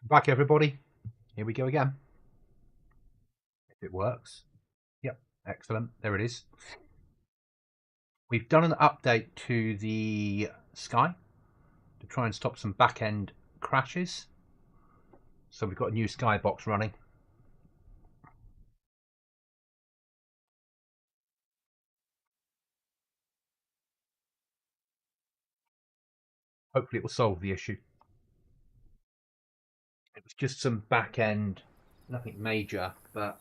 Back everybody. Here we go again. If it works. Yep, excellent. There it is. We've done an update to the Sky to try and stop some back-end crashes. So we've got a new Skybox running. Hopefully it will solve the issue. It was just some back-end, nothing major, but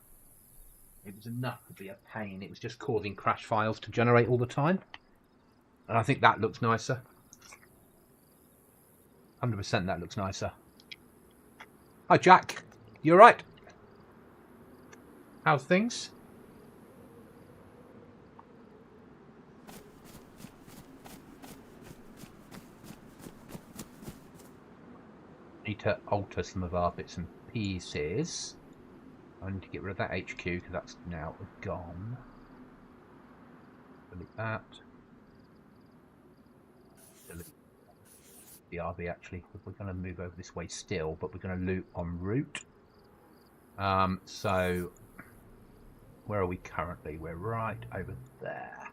it was enough to be a pain. It was just causing crash files to generate all the time. And I think that looks nicer. 100% that looks nicer. Hi Jack, you alright? How's things? Need to alter some of our bits and pieces. I need to get rid of that HQ because that's now gone. Delete that. Delete the RV actually. We're going to move over this way still, but we're going to loot en route. So where are we currently? We're right over there.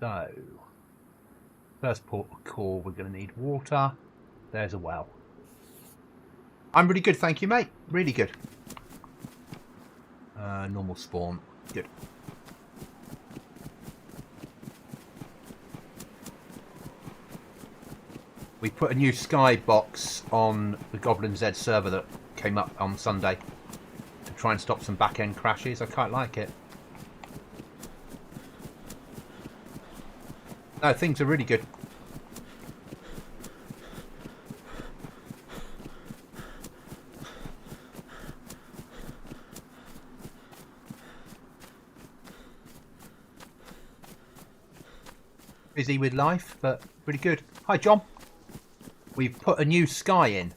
So first port of call, we're going to need water. There's a well. I'm really good, thank you, mate. Really good. Normal spawn. Good. We put a new Skybox on the Goblin Z server that came up on Sunday to try and stop some back-end crashes. I quite like it. No, things are really good. Busy with life, but pretty good. Hi, John. We've put a new Sky in.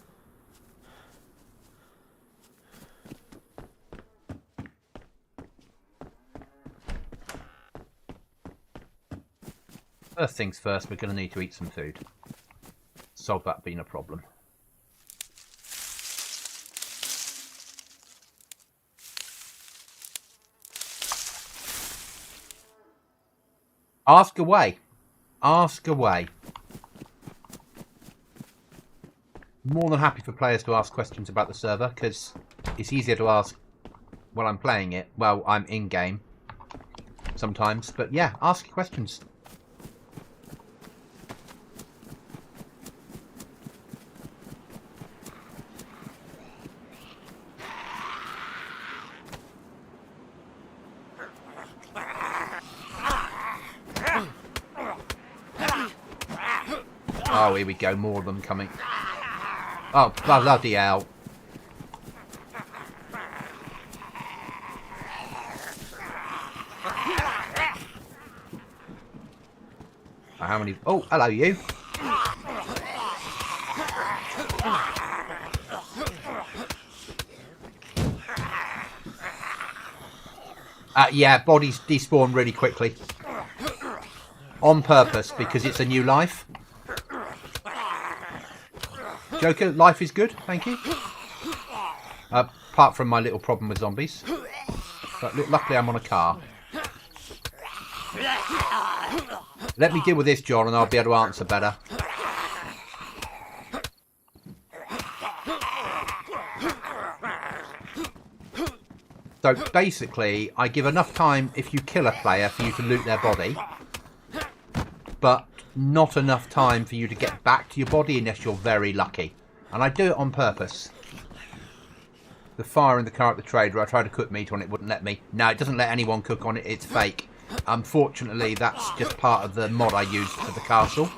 First things first, we're going to need to eat some food. Solve that being a problem. Ask away. Ask away. More than happy for players to ask questions about the server because it's easier to ask while I'm playing it. Well, I'm in game sometimes, but yeah, ask questions. Oh, here we go. More of them coming. Oh, bloody hell. How many? Oh, hello, you. Yeah, bodies despawn really quickly. On purpose, because it's a new life. Joker, life is good, thank you. Apart from my little problem with zombies. But luckily I'm on a car. Let me deal with this, John, and I'll be able to answer better. So basically, I give enough time if you kill a player for you to loot their body. But not enough time for you to get back to your body unless you're very lucky. And I do it on purpose. The fire in the car at the trade where I tried to cook meat on it wouldn't let me. No, it doesn't let anyone cook on it. It's fake. Unfortunately, that's just part of the mod I used for the castle.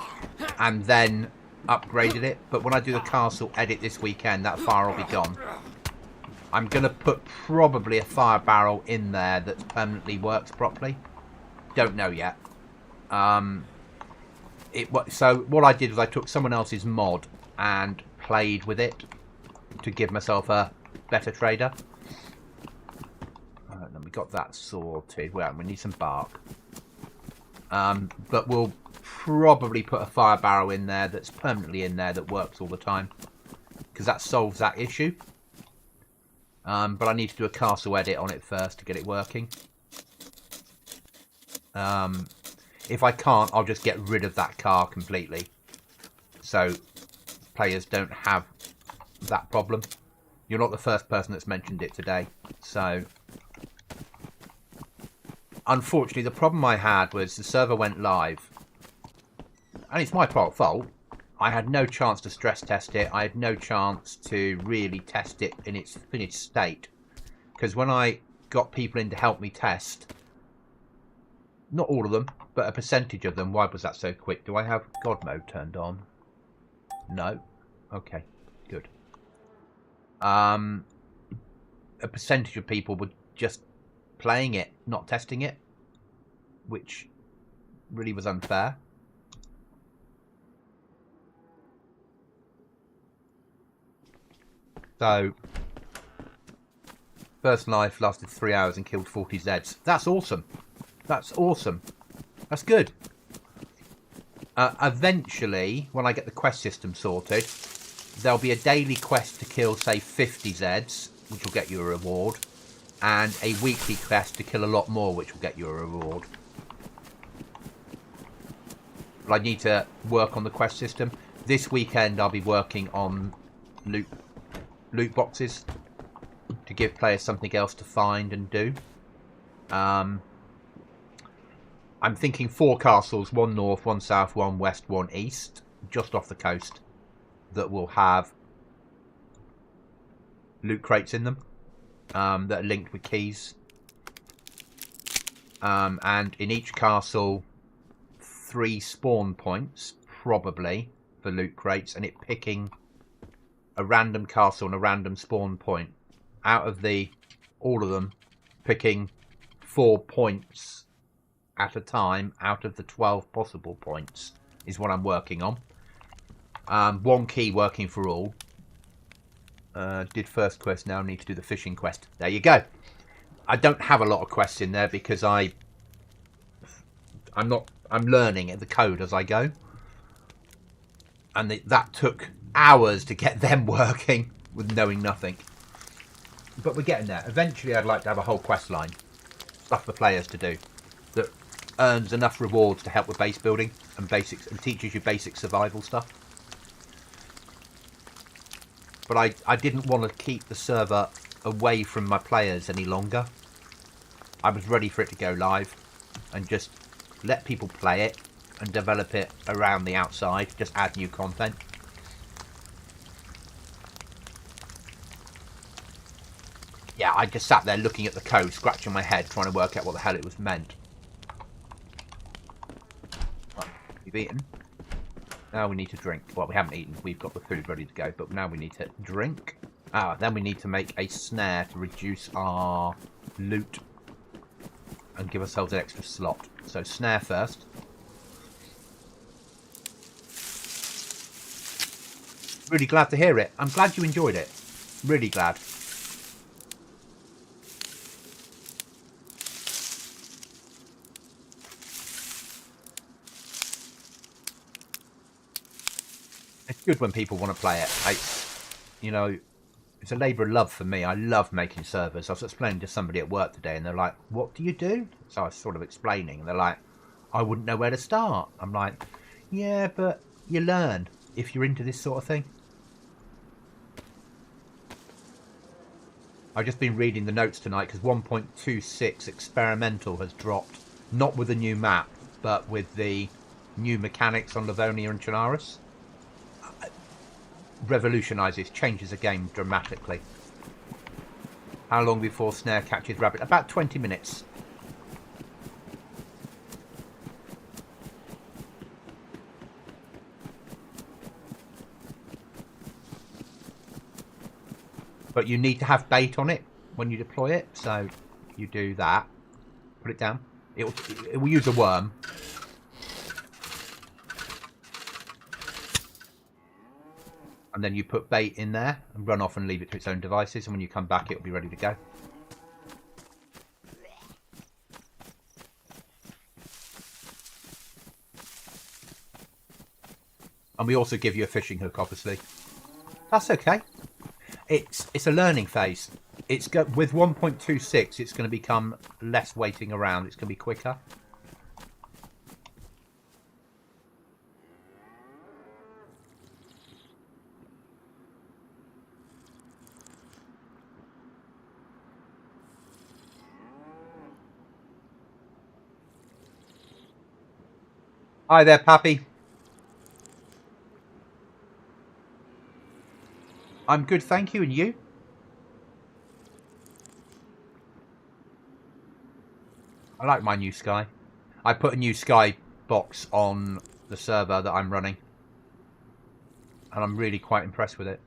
And then upgraded it. But when I do the castle edit this weekend, that fire will be gone. I'm going to put probably a fire barrel in there that permanently works properly. Don't know yet. So what I did was I took someone else's mod and played with it to give myself a better trader. Then we got that sorted. Well, we need some bark. But we'll probably put a fire barrel in there that's permanently in there that works all the time. because that solves that issue. But I need to do a castle edit on it first to get it working. If I can't, I'll just get rid of that car completely, so players don't have that problem. You're not the first person that's mentioned it today. So, unfortunately, the problem I had was the server went live, and it's my fault. I had no chance to stress test it. I had no chance to really test it in its finished state, because when I got people in to help me test, not all of them, but a percentage of them. Why was that so quick? Do I have God mode turned on? No. Okay, good. A percentage of people were just playing it, not testing it, which really was unfair. So, first life lasted 3 hours and killed 40 Zeds. That's awesome. That's awesome. That's good. Eventually, when I get the quest system sorted, there'll be a daily quest to kill, say, 50 Zeds, which will get you a reward, and a weekly quest to kill a lot more, which will get you a reward. But I need to work on the quest system. This weekend, I'll be working on loot boxes to give players something else to find and do. I'm thinking 4 castles, 1 north, 1 south, 1 west, 1 east, just off the coast, that will have loot crates in them, that are linked with keys. And in each castle, 3 spawn points, probably, for loot crates, and it picking a random castle and a random spawn point. Out of all of them, picking 4 points at a time out of the 12 possible points is what I'm working on. 1 key working for all. Did first quest, now need to do the fishing quest. There you go. I don't have a lot of quests in there because I'm learning the code as I go. And that took hours to get them working with knowing nothing. But we're getting there. Eventually I'd like to have a whole quest line, stuff for players to do, that earns enough rewards to help with base building and basics, and teaches you basic survival stuff. But I didn't want to keep the server away from my players any longer. I was ready for it to go live and just let people play it and develop it around the outside, just add new content. Yeah, I just sat there looking at the code, scratching my head, trying to work out what the hell it was meant. We've eaten. Now we need to drink. Well, we haven't eaten. We've got the food ready to go, but now we need to drink. Then we need to make a snare to reduce our loot and give ourselves an extra slot. So snare first. Really glad to hear it. I'm glad you enjoyed it. Really glad. It's good when people want to play it. It's a labour of love for me. I love making servers. I was explaining to somebody at work today, and they're like, "What do you do?" So I was sort of explaining, and they're like, "I wouldn't know where to start." I'm like, "Yeah, but you learn if you're into this sort of thing." I've just been reading the notes tonight because 1.26 experimental has dropped, not with the new map, but with the new mechanics on Livonia and Chernarus. Revolutionises, changes the game dramatically. How long before snare catches rabbit? About 20 minutes. But you need to have bait on it when you deploy it, so you do that. Put it down. It will use a worm. And then you put bait in there and run off and leave it to its own devices. And when you come back, it'll be ready to go. And we also give you a fishing hook, obviously. That's okay. It's a learning phase. With 1.26, it's going to become less waiting around. It's going to be quicker. Hi there, Pappy. I'm good, thank you. And you? I like my new sky. I put a new sky box on the server that I'm running. And I'm really quite impressed with it.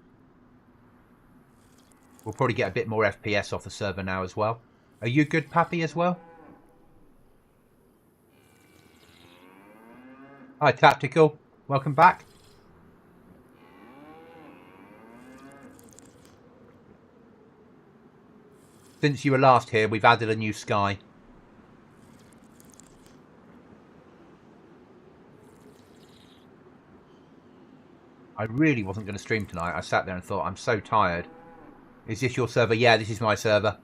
We'll probably get a bit more FPS off the server now as well. Are you good, Pappy, as well? Hi, Tactical. Welcome back. Since you were last here, we've added a new sky. I really wasn't going to stream tonight. I sat there and thought, I'm so tired. Is this your server? Yeah, this is my server.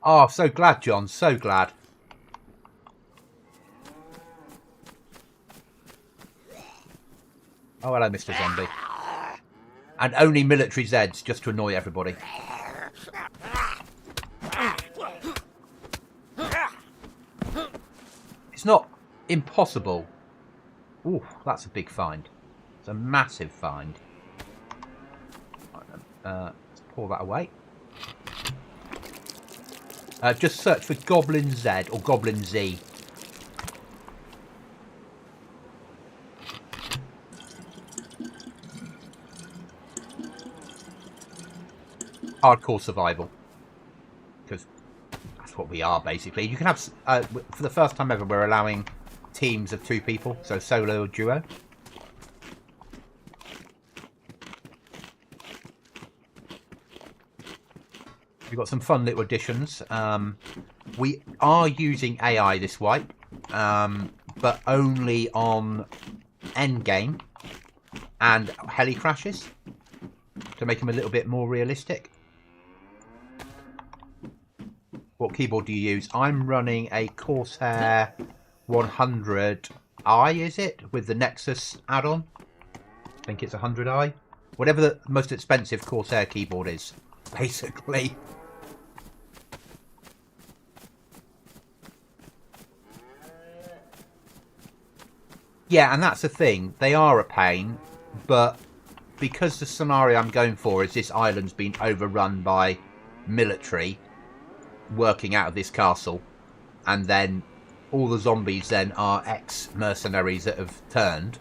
Oh, so glad, John. So glad. Oh, hello, Mr. Zombie. And only military Zeds, just to annoy everybody. It's not impossible. Ooh, that's a big find. It's a massive find. Let's pour that away. Just search for Goblin Z or Goblin Z. Hardcore survival. Because that's what we are, basically. You can have, for the first time ever, we're allowing teams of 2 people. So solo or duo. We've got some fun little additions. We are using AI this wipe, but only on endgame and heli crashes to make them a little bit more realistic. What keyboard do you use? I'm running a Corsair 100i, is it? With the Nexus add-on. I think it's 100i. Whatever the most expensive Corsair keyboard is, basically. Yeah, and that's the thing. They are a pain, but because the scenario I'm going for is this island's been overrun by military working out of this castle, and then all the zombies then are ex-mercenaries that have turned,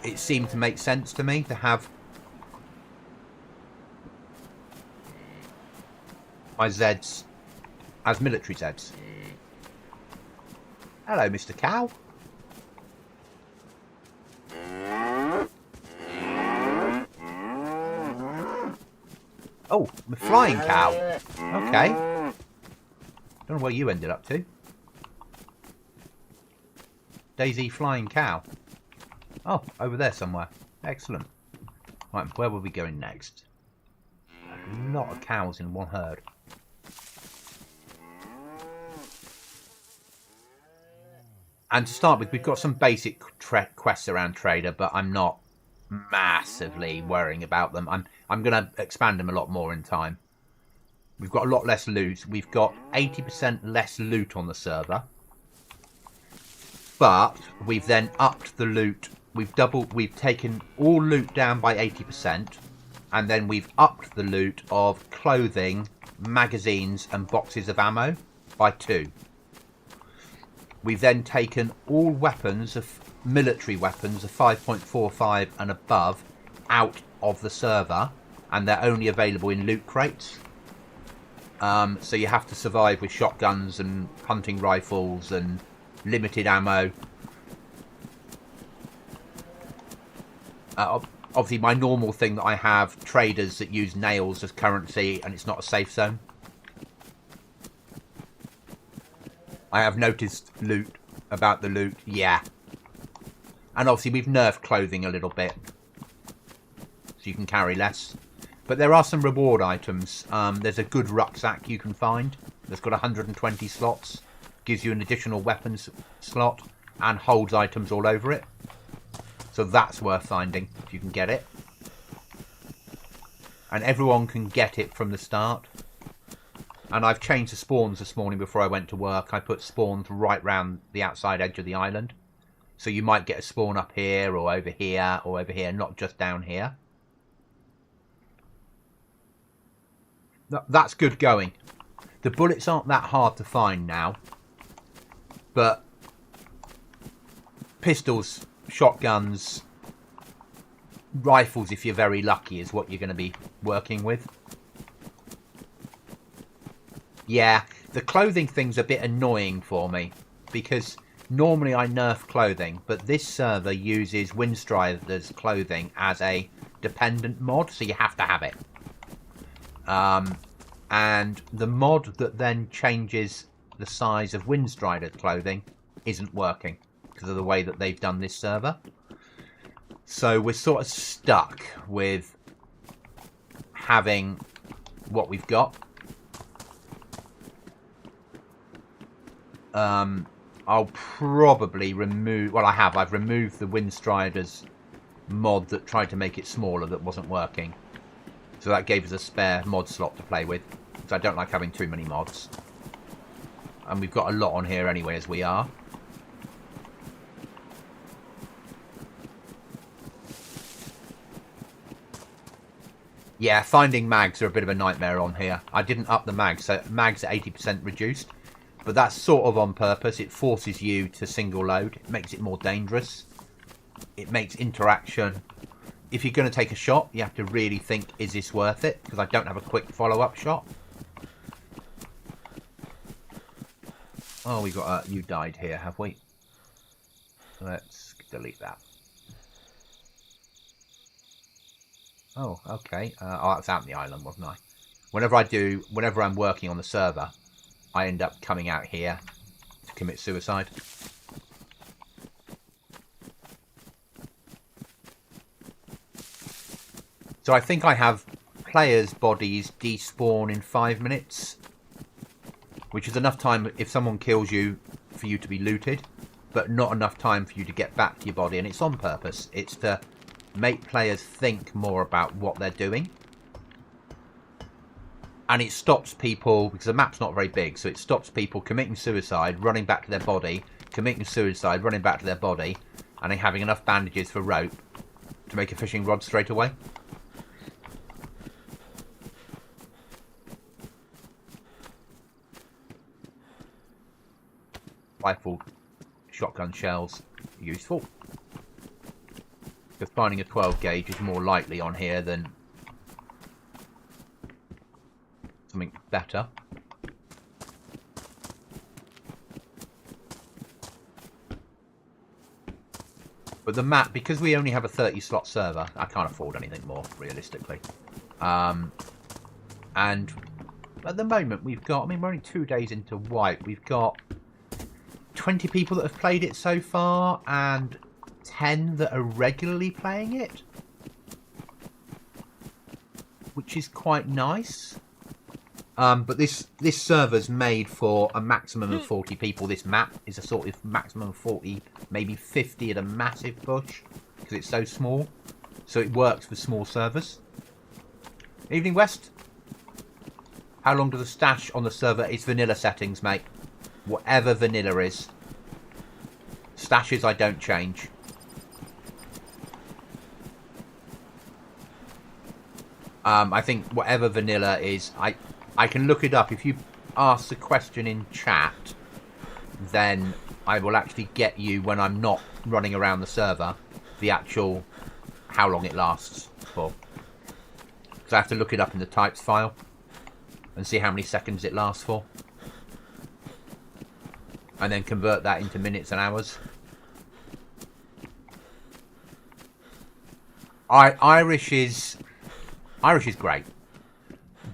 it seemed to make sense to me to have my Zeds as military Zeds. Hello, Mr. Cow. Oh, the flying cow. Okay. Don't know where you ended up to. Daisy flying cow. Oh, over there somewhere. Excellent. Right, where were we going next? A lot of cows in one herd. And to start with, we've got some basic quests around Trader, but I'm not massively worrying about them. I'm going to expand them a lot more in time. We've got a lot less loot. We've got 80% less loot on the server. But we've then upped the loot. We've taken all loot down by 80%. And then we've upped the loot of clothing, magazines and boxes of ammo by 2. We've then taken all weapons of military weapons of 5.45 and above out of the server, and they're only available in loot crates. So you have to survive with shotguns and hunting rifles and limited ammo. Obviously, my normal thing that I have, traders that use nails as currency, and it's not a safe zone. I have noticed about the loot, yeah. And obviously we've nerfed clothing a little bit, so you can carry less. But there are some reward items. There's a good rucksack you can find that's got 120 slots. Gives you an additional weapons slot and holds items all over it. So that's worth finding if you can get it. And everyone can get it from the start. And I've changed the spawns this morning before I went to work. I put spawns right round the outside edge of the island. So you might get a spawn up here or over here or over here, not just down here. That's good going. The bullets aren't that hard to find now. But pistols, shotguns, rifles, if you're very lucky, is what you're going to be working with. Yeah, the clothing thing's a bit annoying for me. Because normally I nerf clothing, but this server uses Windstrider's clothing as a dependent mod, so you have to have it. And the mod that then changes the size of Windstrider's clothing isn't working because of the way that they've done this server. So we're sort of stuck with having what we've got. I'll probably remove... Well, I've removed the Windstrider's mod that tried to make it smaller that wasn't working. So that gave us a spare mod slot to play with. Because I don't like having too many mods. And we've got a lot on here anyway as we are. Yeah, finding mags are a bit of a nightmare on here. I didn't up the mags, so mags are 80% reduced. But that's sort of on purpose. It forces you to single load. It makes it more dangerous. It makes interaction. If you're going to take a shot, you have to really think, is this worth it? Because I don't have a quick follow-up shot. Oh, we got you died here, have we? Let's delete that. Oh, okay. Oh, that's out in the island, wasn't I? Whenever I'm working on the server, I end up coming out here to commit suicide. So I think I have players' bodies despawn in 5 minutes. Which is enough time if someone kills you for you to be looted. But not enough time for you to get back to your body. And it's on purpose. It's to make players think more about what they're doing. And it stops people, because the map's not very big, so it stops people committing suicide, running back to their body, committing suicide, running back to their body, and then having enough bandages for rope to make a fishing rod straight away. Rifle, shotgun shells, useful. Because finding a 12 gauge is more likely on here than something better. But the map, because we only have a 30 slot server, I can't afford anything more, realistically. And at the moment we've got, I mean, we're only 2 days into White, we've got 20 people that have played it so far, and 10 that are regularly playing it. Which is quite nice. But this server's made for a maximum of 40 people. This map is a sort of maximum of 40, maybe 50 at a massive push, because it's so small. So it works for small servers. Evening West. How long does the stash on the server? It's vanilla settings, mate. Whatever vanilla is. Stashes I don't change. I think whatever vanilla is, I can look it up. If you ask the question in chat, then I will actually get you, when I'm not running around the server, the actual how long it lasts for. Because I have to look it up in the types file and see how many seconds it lasts for. And then convert that into minutes and hours. Irish is great,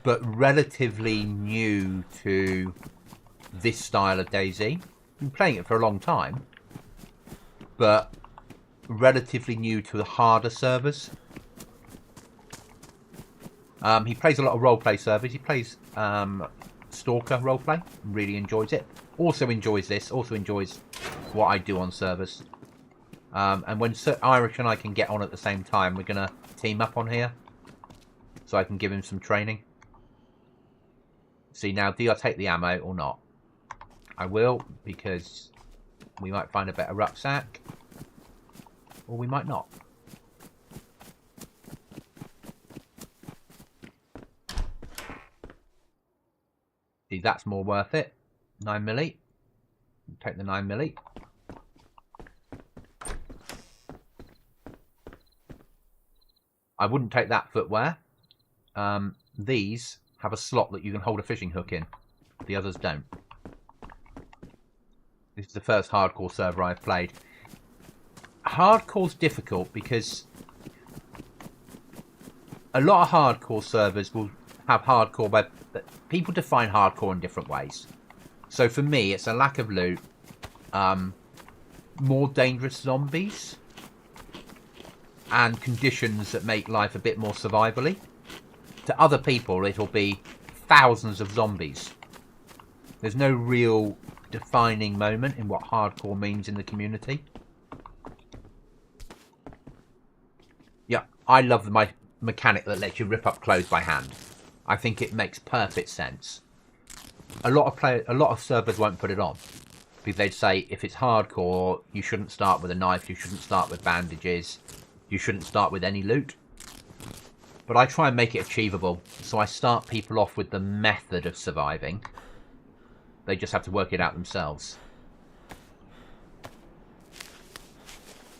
but relatively new to this style of Dayz. I've been playing it for a long time, but relatively new to the harder servers. He plays a lot of roleplay servers. He plays Stalker roleplay. Really enjoys it. Also enjoys this. Also enjoys what I do on servers. And when Irish and I can get on at the same time, we're going to team up on here. So I can give him some training. See, now, do I take the ammo or not? I will, because we might find a better rucksack. Or we might not. See, that's more worth it. 9mm. Take the 9mm. I wouldn't take that footwear. These have a slot that you can hold a fishing hook in. The others don't. This is the first hardcore server I've played. Hardcore's difficult because a lot of hardcore servers will have hardcore, but people define hardcore in different ways. So for me, it's a lack of loot, more dangerous zombies, and conditions that make life a bit more survivally. To other people, it'll be thousands of zombies. There's no real defining moment in what hardcore means in the community. Yeah, I love my mechanic that lets you rip up clothes by hand. I think it makes perfect sense. A lot of servers won't put it on because they'd say if it's hardcore, you shouldn't start with a knife, you shouldn't start with bandages, you shouldn't start with any loot. But I try and make it achievable, so I start people off with the method of surviving. They just have to work it out themselves.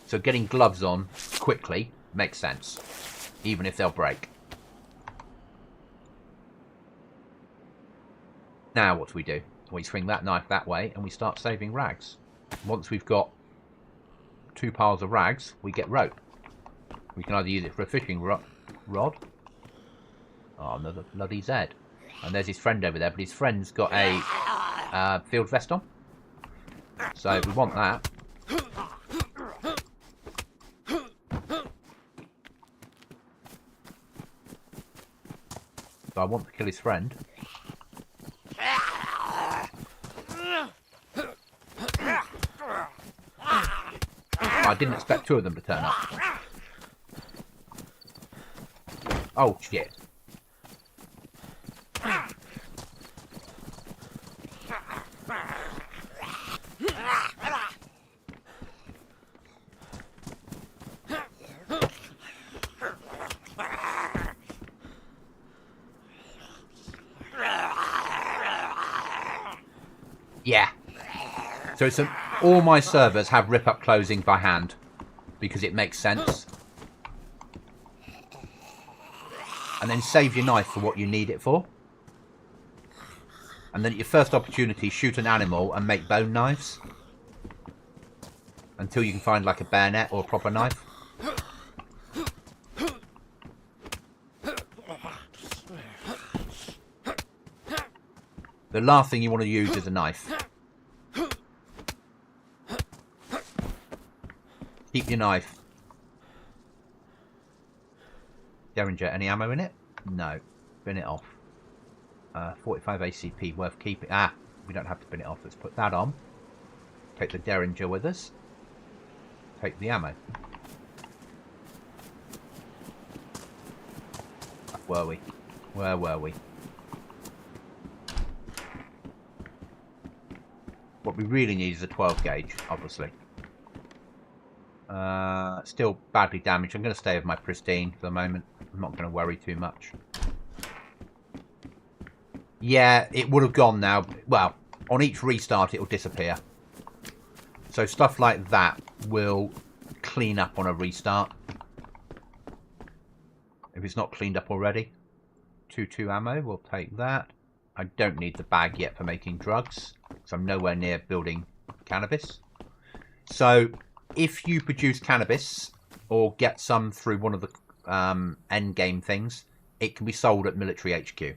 So getting gloves on quickly makes sense, even if they'll break. Now what do? We swing that knife that way and we start saving rags. Once we've got 2 piles of rags, we get rope. We can either use it for a fishing rod. Oh, another bloody Zed. And there's his friend over there, but his friend's got a field vest on. So we want that. So I want to kill his friend. I didn't expect 2 of them to turn up. Oh, shit. Yeah. So it's all my servers have rip-up closing by hand because it makes sense. And then save your knife for what you need it for. And then at your first opportunity, shoot an animal and make bone knives. Until you can find like a bayonet or a proper knife. The last thing you want to use is a knife. Keep your knife. Derringer, any ammo in it? No. Bin it off. 45 ACP, worth keeping. Ah, we don't have to bin it off. Let's put that on. Take the Derringer with us. Take the ammo. Where were we? Where were we? What we really need is a 12 gauge, obviously. Still badly damaged. I'm going to stay with my pristine for the moment. I'm not going to worry too much. Yeah, it would have gone now. Well, on each restart it will disappear. So stuff like that will clean up on a restart. If it's not cleaned up already. 2-2 ammo, we'll take that. I don't need the bag yet for making drugs. So I'm nowhere near building cannabis. So if you produce cannabis or get some through one of the end game things, it can be sold at military HQ.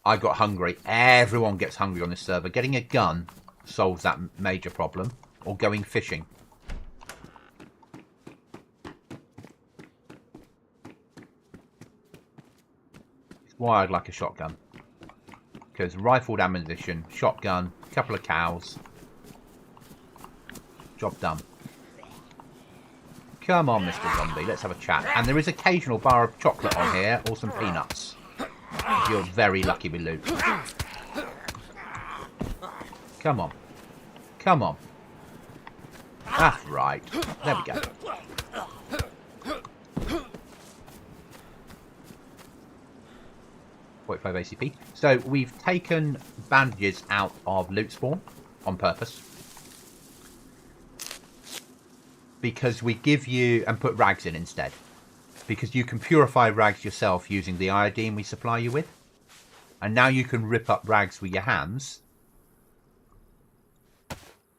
I got hungry. Everyone gets hungry on this server. Getting a gun solves that major problem. Or going fishing. It's why I'd like a shotgun. Because rifled ammunition, shotgun, couple of cows. Job done. Come on, Mr. Zombie, let's have a chat. And there is occasional bar of chocolate on here, or some peanuts. You're very lucky with loot. Come on. Come on. That's right. There we go. .5 ACP. So we've taken bandages out of loot spawn on purpose. Because we give you... and put rags in instead. Because you can purify rags yourself using the iodine we supply you with. And now you can rip up rags with your hands.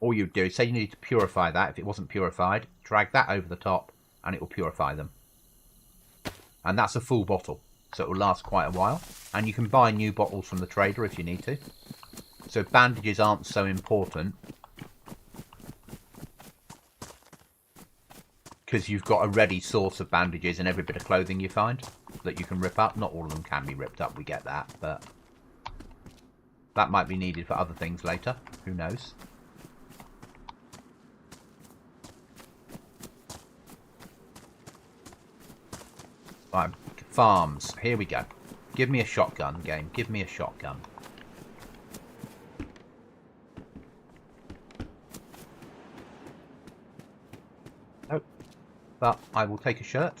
All you do is say you need to purify that. If it wasn't purified, drag that over the top and it will purify them. And that's a full bottle. So it will last quite a while. And you can buy new bottles from the trader if you need to. So bandages aren't so important. Because you've got a ready source of bandages in every bit of clothing you find that you can rip up. Not all of them can be ripped up, we get that. But that might be needed for other things later. Who knows? Right, farms. Here we go. Give me a shotgun, game. Give me a shotgun. Nope. But I will take a shirt.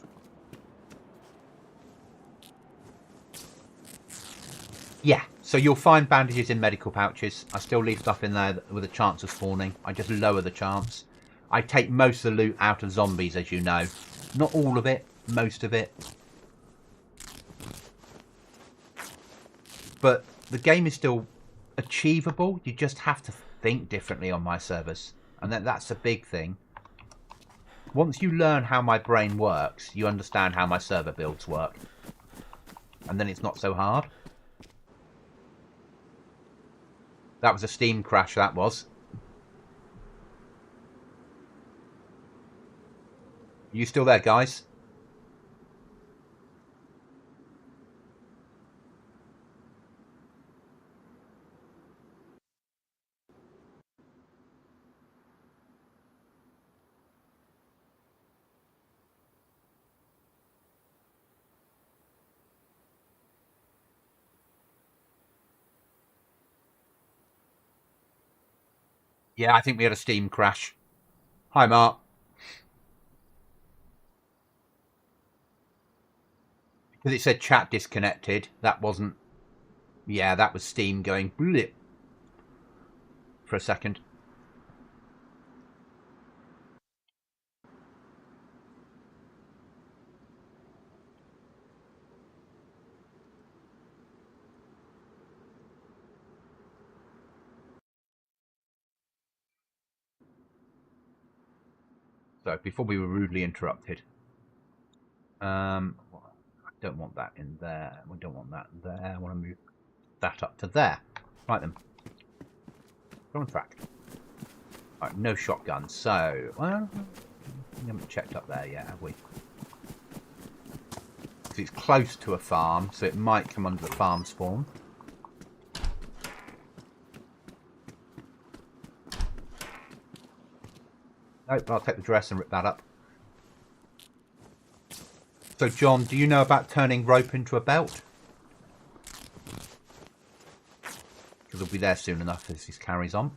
Yeah, so you'll find bandages in medical pouches. I still leave stuff in there with a chance of spawning. I just lower the chance. I take most of the loot out of zombies, as you know. Not all of it, most of it. But the game is still achievable. You just have to think differently on my servers. And that's a big thing. Once you learn how my brain works, you understand how my server builds work. And then it's not so hard. That was a Steam crash, that was. You still there, guys? Yeah, I think we had a Steam crash. Hi, Mark. Because it said chat disconnected. That wasn't... Yeah, that was Steam going blip for a second. So, before we were rudely interrupted. I don't want that in there. We don't want that there. I want to move that up to there. Right then. Go on track. Right, no shotgun. So, well, we haven't checked up there yet, have we? Because it's close to a farm, so it might come under the farm spawn. Nope, I'll take the dress and rip that up. So, John, do you know about turning rope into a belt? Because it'll be there soon enough as this carries on.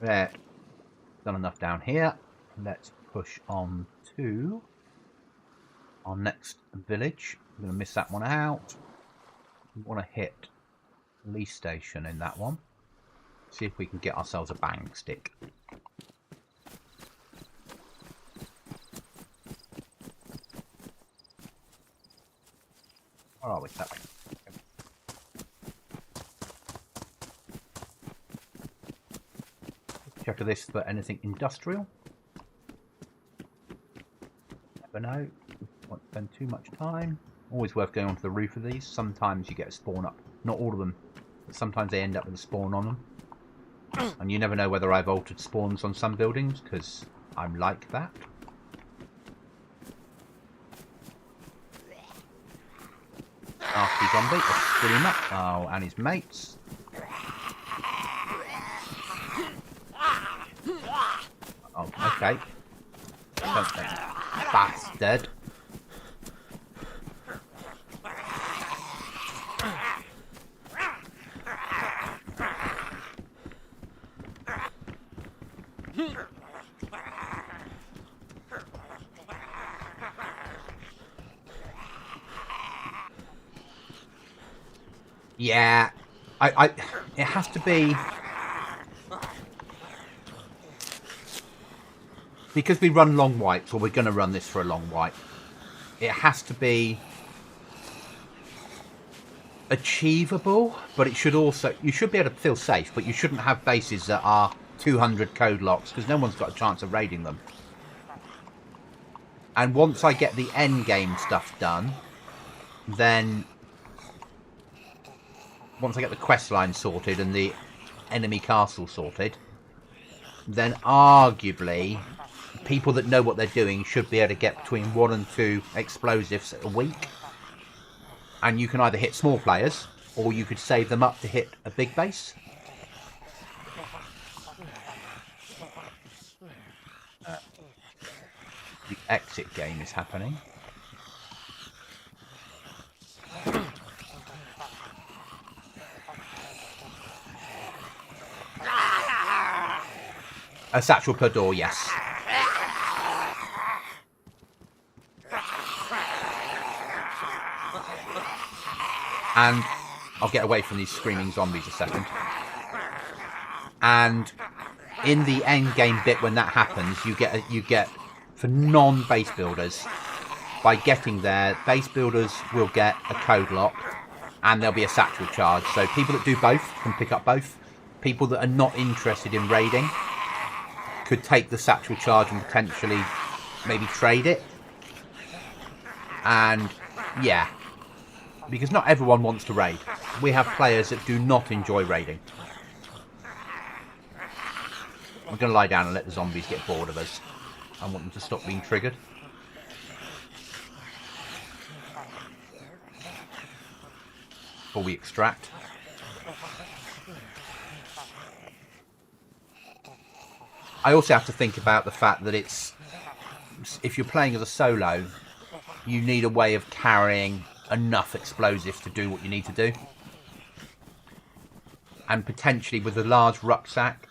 There, done enough down here. Let's push on to our next village. I'm going to miss that one out. We want to hit police station in that one. See if we can get ourselves a bang stick. Where are we? That way. Check this for anything industrial. Never know. Won't spend too much time. Always worth going onto the roof of these. Sometimes you get a spawn up. Not all of them, but sometimes they end up with a spawn on them. And you never know whether I've altered spawns on some buildings, because I'm like that. Nasty zombie. Let's screw him up. Oh, and his mates. Oh, okay. Don't think. Bastard. Yeah, it has to be, because we run long wipes, or we're going to run this for a long wipe, it has to be achievable, but it should also, you should be able to feel safe, but you shouldn't have bases that are 200 code locks, because no one's got a chance of raiding them. And once I get the end game stuff done, then once I get the quest line sorted and the enemy castle sorted, then arguably people that know what they're doing should be able to get between 1 and 2 explosives a week. And you can either hit small players, or you could save them up to hit a big base. The exit game is happening. A satchel per door, yes. And I'll get away from these screaming zombies a second. And in the end game bit, when that happens, you get for non-base builders, by getting there, base builders will get a code lock, and there'll be a satchel charge. So people that do both can pick up both. People that are not interested in raiding could take the satchel charge and potentially maybe trade it. And yeah, because not everyone wants to raid. We have players that do not enjoy raiding. I'm going to lie down and let the zombies get bored of us. I want them to stop being triggered. Before we extract. I also have to think about the fact that it's, if you're playing as a solo, you need a way of carrying enough explosives to do what you need to do. And potentially with a large rucksack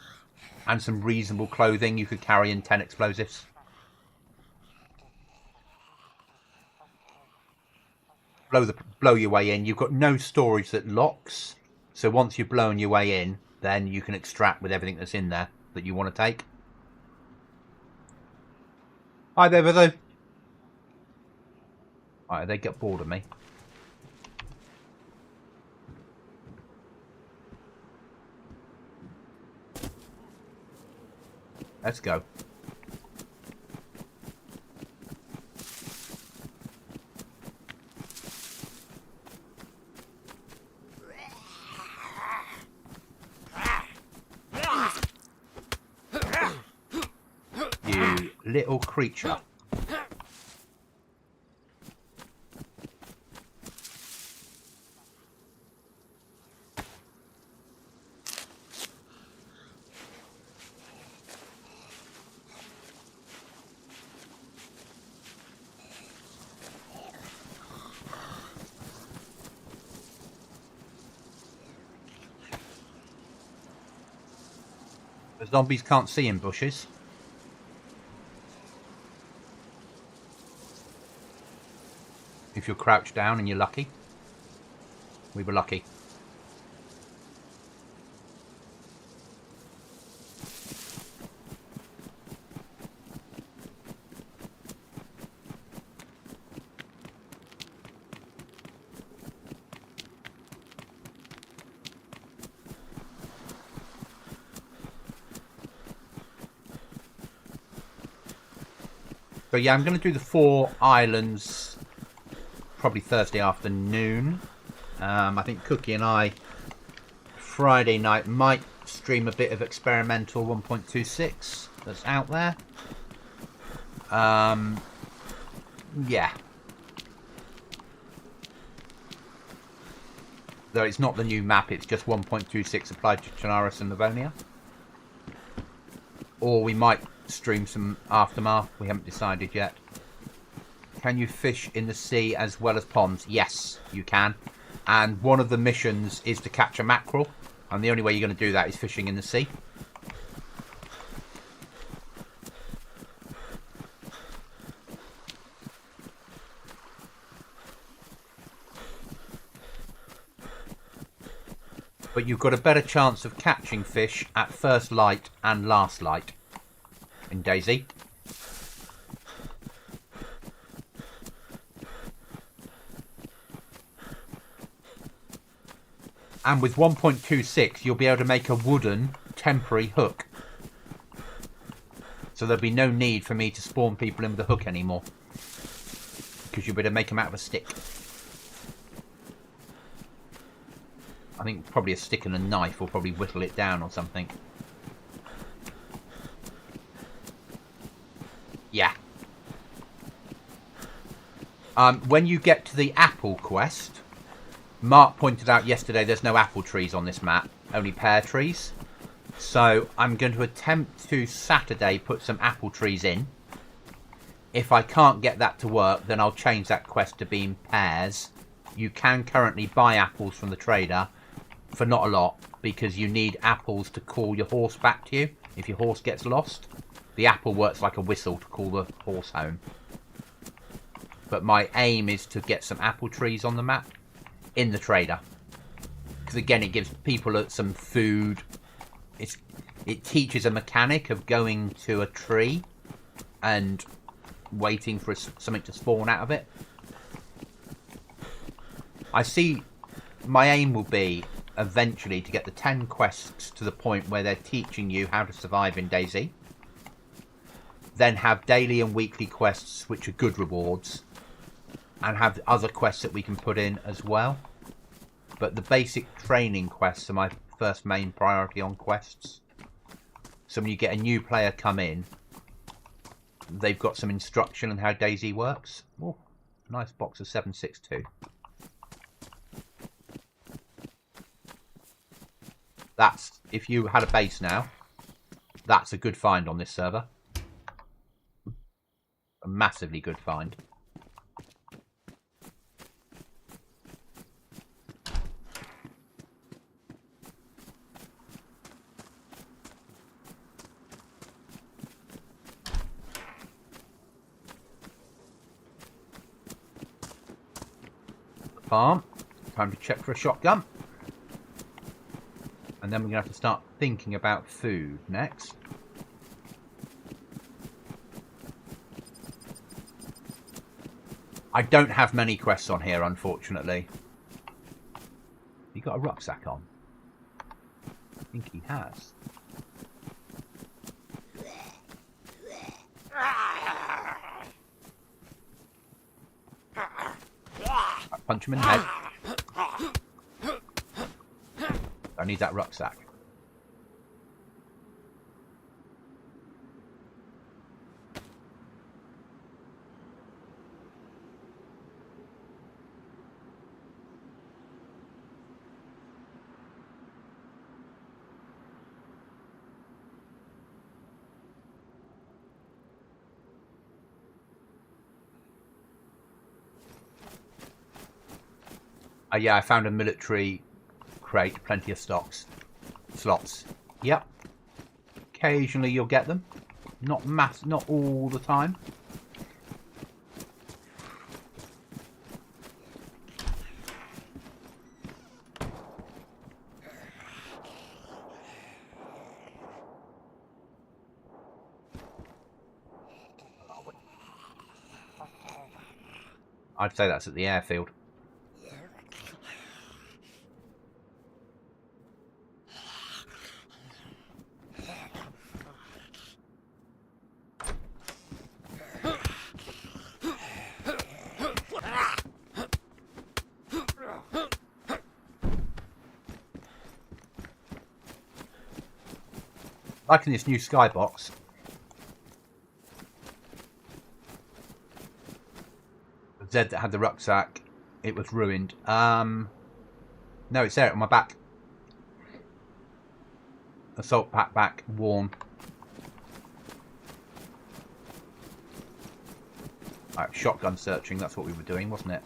and some reasonable clothing, you could carry in 10 explosives. Blow your way in. You've got no storage that locks, so once you've blown your way in, then you can extract with everything that's in there that you want to take. Hi there, Vizo. Alright, they get bored of me. Let's go. You little creature. The zombies can't see in bushes. If you're crouched down and you're lucky. We were lucky. So yeah, I'm going to do the 4 islands probably Thursday afternoon. I think Cookie and I Friday night might stream a bit of experimental 1.26 that's out there. Yeah. Though it's not the new map, it's just 1.26 applied to Chernarus and Livonia. Or we might stream some Aftermath, we haven't decided yet. Can you fish in the sea as well as ponds? Yes, you can. And one of the missions is to catch a mackerel. And the only way you're going to do that is fishing in the sea. But you've got a better chance of catching fish at first light and last light in Dayz. And with 1.26, you'll be able to make a wooden temporary hook. So there'll be no need for me to spawn people in with a hook anymore. Because you'll be able to make them out of a stick. I think probably a stick and a knife will probably whittle it down or something. Yeah. When you get to the apple quest, Mark pointed out yesterday there's no apple trees on this map, only pear trees. So I'm going to attempt to Saturday put some apple trees in. If I can't get that to work, then I'll change that quest to being pears. You can currently buy apples from the trader for not a lot, because you need apples to call your horse back to you if your horse gets lost. The apple works like a whistle to call the horse home. But my aim is to get some apple trees on the map in the trader, because again it gives people some food. It teaches a mechanic of going to a tree and waiting for something to spawn out of it. I see my aim will be eventually to get the 10 quests to the point where they're teaching you how to survive in Dayz. Then have daily and weekly quests which are good rewards, and have other quests that we can put in as well. But the basic training quests are my first main priority on quests. So when you get a new player come in, they've got some instruction on how Dayz works. Oh, nice box of 762. That's, if you had a base now, that's a good find on this server. A massively good find. Farm. Time to check for a shotgun. And then we're going to have to start thinking about food next. I don't have many quests on here, unfortunately. You got a rucksack on? I think he has. I punch him in the head. I need that rucksack. Yeah, I found a military crate, plenty of slots. Yep. Occasionally you'll get them. Not all the time. I'd say that's at the airfield. Like in this new skybox. Zed that had the rucksack, it was ruined. No, it's there on my back. Assault pack back, worn. Right, shotgun searching, that's what we were doing, wasn't it?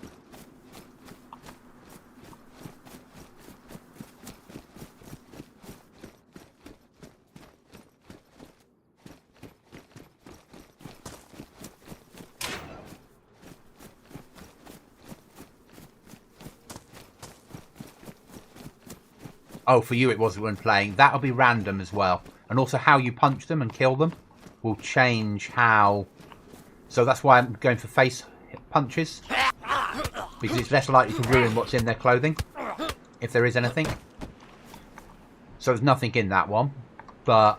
Oh, for you it was when playing. That'll be random as well. And also how you punch them and kill them will change how... So that's why I'm going for face punches. Because it's less likely to ruin what's in their clothing. If there is anything. So there's nothing in that one. But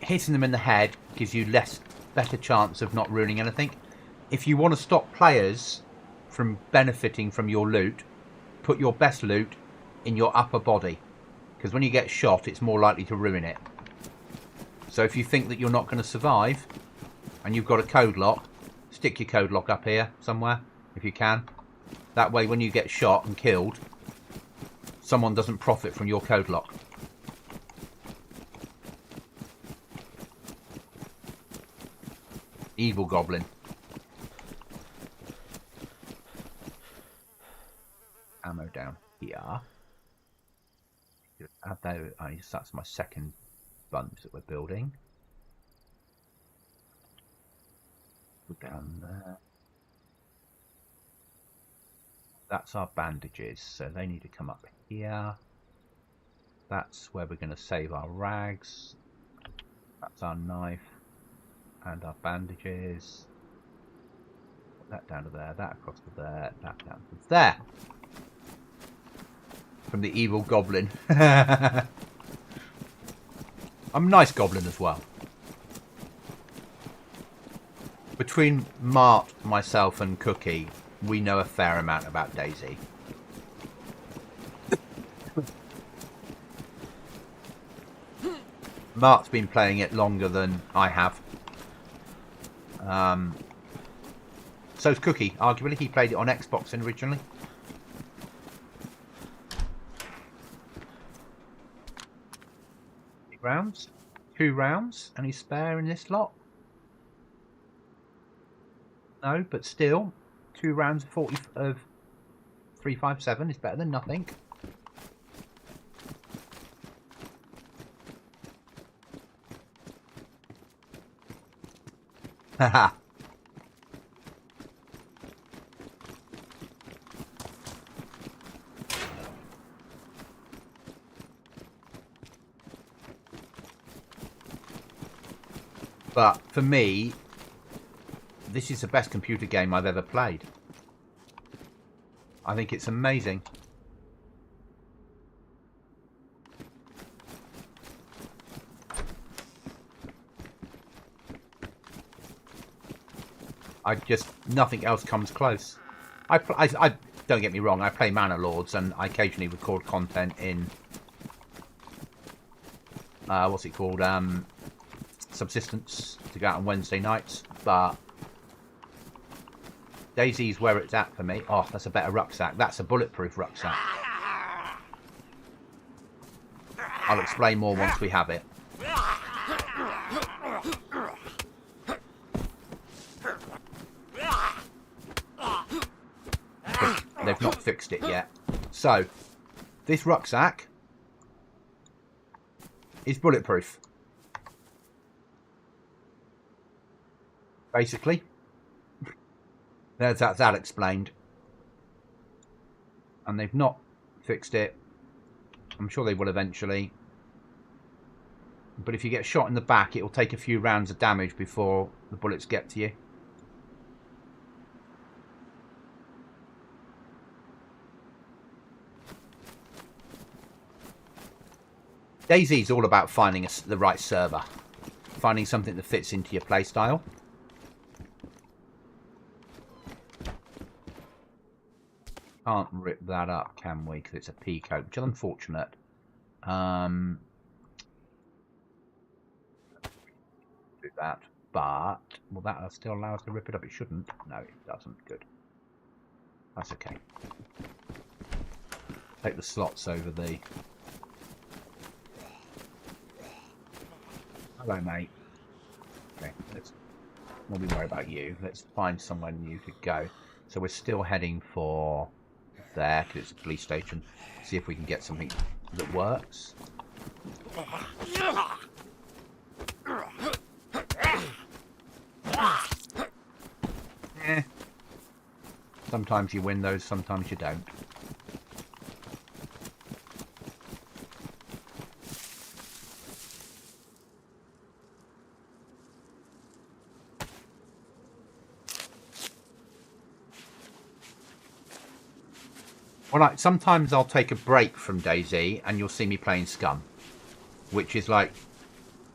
hitting them in the head gives you better chance of not ruining anything. If you want to stop players from benefiting from your loot, put your best loot in your upper body, because when you get shot it's more likely to ruin it. So if you think that you're not going to survive and you've got a code lock, stick your code lock up here somewhere if you can. That way when you get shot and killed, someone doesn't profit from your code lock. Evil Goblin. Ammo down here. That's my second bunch that we're building. Down there. That's our bandages, so they need to come up here. That's where we're going to save our rags. That's our knife and our bandages. Put that down to there, that across to there, that down to there. From the evil Goblin. I'm a nice Goblin as well. Between Mart, myself and Cookie, we know a fair amount about Dayz. Mart's been playing it longer than I have. So's Cookie. Arguably, he played it on Xbox originally. Rounds, 2 rounds, any spare in this lot? No, but still, 2 rounds of 357 is better than nothing. Haha. But for me, this is the best computer game I've ever played. I think it's amazing. Nothing else comes close. I don't get me wrong, I play Manor Lords and I occasionally record content in what's it called? Subsistence to go out on Wednesday nights, but Dayz's where it's at for me. Oh, that's a better rucksack. That's a bulletproof rucksack. I'll explain more once we have it. They've not fixed it yet. So, this rucksack is bulletproof. Basically. That's that explained. And they've not fixed it. I'm sure they will eventually. But if you get shot in the back, it will take a few rounds of damage before the bullets get to you. Dayz is all about finding the right server. Finding something that fits into your playstyle. Can't rip that up, can we? Because it's a peacoat, which is unfortunate. do that. But will that still allow us to rip it up? It shouldn't. No, it doesn't. Good. That's okay. Take the slots over the... Hello, mate. Okay, let's not worry about you. Let's find somewhere new to go. So we're still heading for there, because it's a police station. See if we can get something that works. Sometimes you win those, sometimes you don't. Well, sometimes I'll take a break from Dayz and you'll see me playing Scum, which is like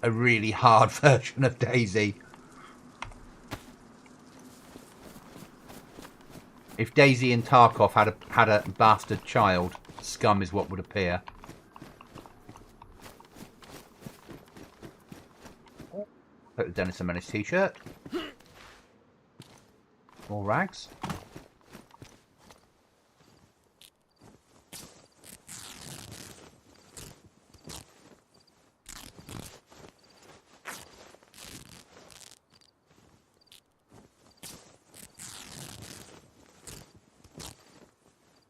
a really hard version of Dayz. If Dayz and Tarkov had a bastard child, Scum is what would appear. Put the Dennis and Menace t-shirt. More rags.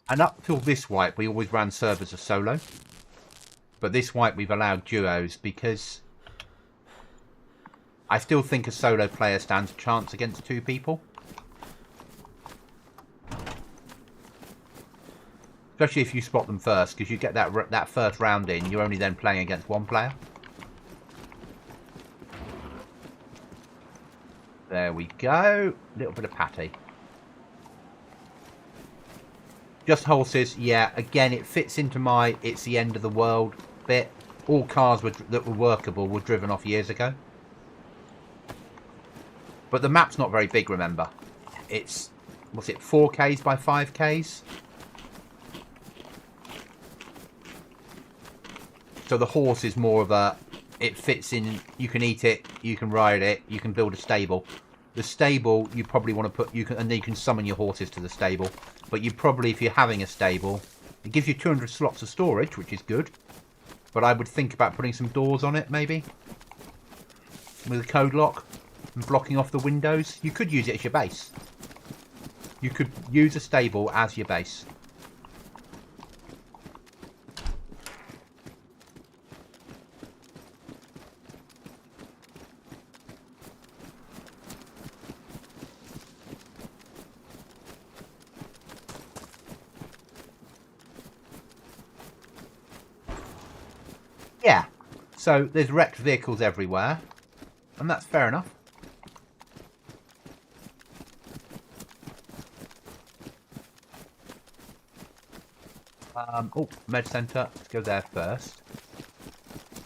And up till this wipe, we always ran servers as solo. But this wipe, we've allowed duos because I still think a solo player stands a chance against two people. Especially if you spot them first, because you get that first round in, you're only then playing against one player. There we go. A little bit of patty. Just horses, yeah. Again, it fits into my it's the end of the world bit. All cars that were workable were driven off years ago. But the map's not very big, remember. It's, what's it, 4Ks by 5Ks? So the horse is more of a, it fits in, you can eat it, you can ride it, you can build a stable. The stable, you probably want to put, and then you can summon your horses to the stable. But you probably, if you're having a stable, it gives you 200 slots of storage, which is good. But I would think about putting some doors on it, maybe. With a code lock and blocking off the windows. You could use it as your base. You could use a stable as your base. Yeah, so there's wrecked vehicles everywhere, and that's fair enough. Oh, med centre, let's go there first.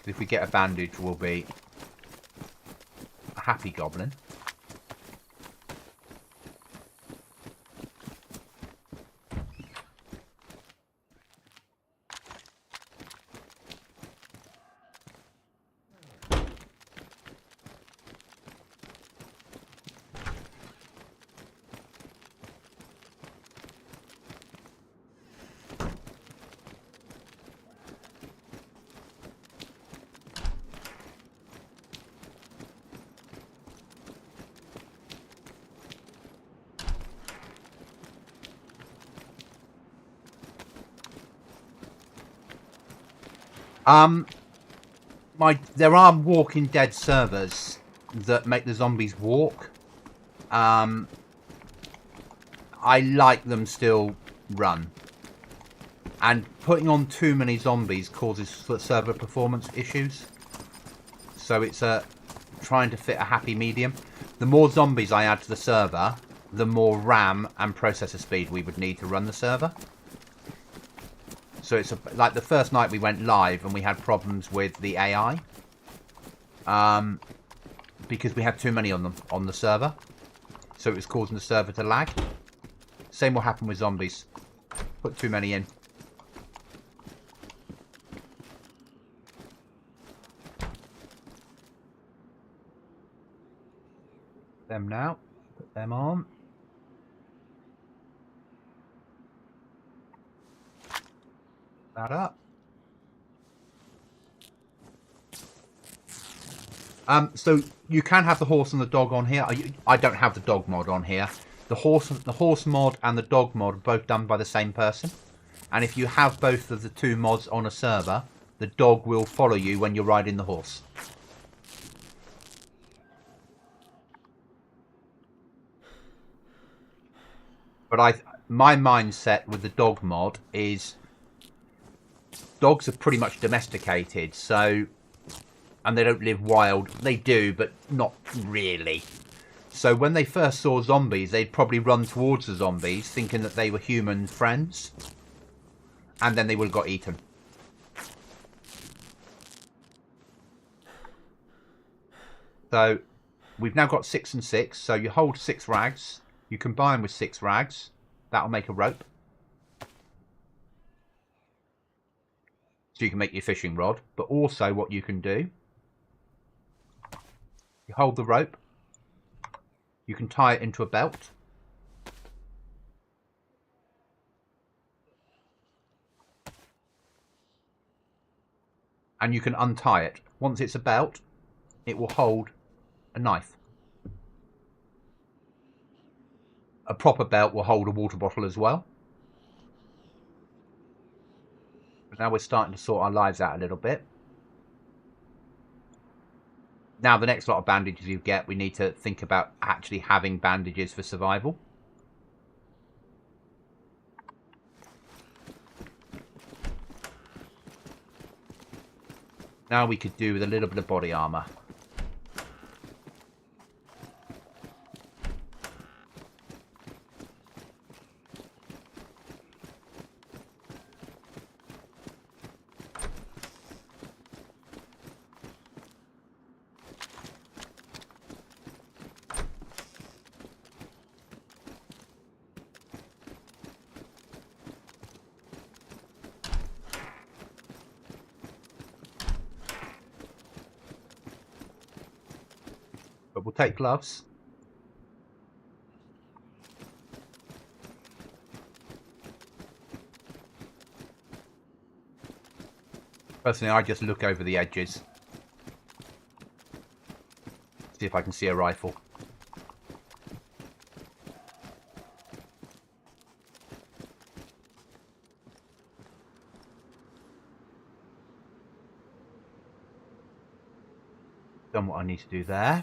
If we get a bandage, we'll be a happy goblin. There are Walking Dead servers that make the zombies walk. I like them still run. And putting on too many zombies causes server performance issues. So it's trying to fit a happy medium. The more zombies I add to the server, the more RAM and processor speed we would need to run the server. So it's like the first night we went live and we had problems with the AI. Because we had too many on them on the server. So it was causing the server to lag. Same will happen with zombies. Put too many in. them now. Put them on. That up. So you can have the horse and the dog on here. I don't have the dog mod on here. The horse mod and the dog mod are both done by the same person. And if you have both of the two mods on a server, the dog will follow you when you're riding the horse. But my mindset with the dog mod is dogs are pretty much domesticated, so, and they don't live wild. They do, but not really. So when they first saw zombies, they'd probably run towards the zombies, thinking that they were human friends, and then they would have got eaten. So we've now got 6 and 6. So you hold 6 rags. You combine with 6 rags. That'll make a rope. So you can make your fishing rod. But also what you can do, you hold the rope. You can tie it into a belt. And you can untie it. Once it's a belt, it will hold a knife. A proper belt will hold a water bottle as well. But now we're starting to sort our lives out a little bit. Now the next lot of bandages you get, we need to think about actually having bandages for survival. Now we could do with a little bit of body armor. But we'll take gloves. Personally, I just look over the edges. See if I can see a rifle. Done what I need to do there.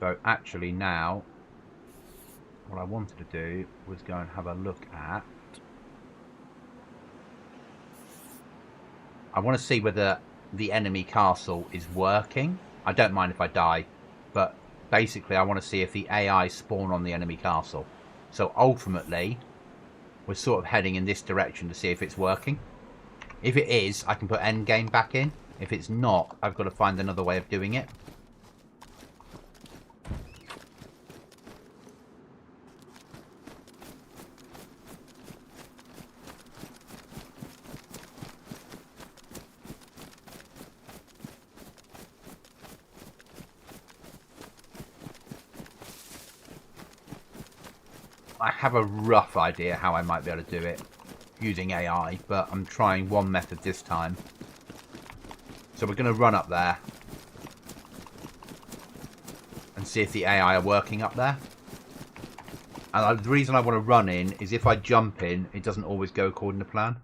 So actually now, what I wanted to do was go and have a look at... I want to see whether the enemy castle is working. I don't mind if I die, but basically I want to see if the AI spawn on the enemy castle. So ultimately, we're sort of heading in this direction to see if it's working. If it is, I can put endgame back in. If it's not, I've got to find another way of doing it. I have a rough idea how I might be able to do it using AI, but I'm trying one method this time. So we're going to run up there and see if the AI are working up there. And the reason I want to run in is if I jump in, it doesn't always go according to plan.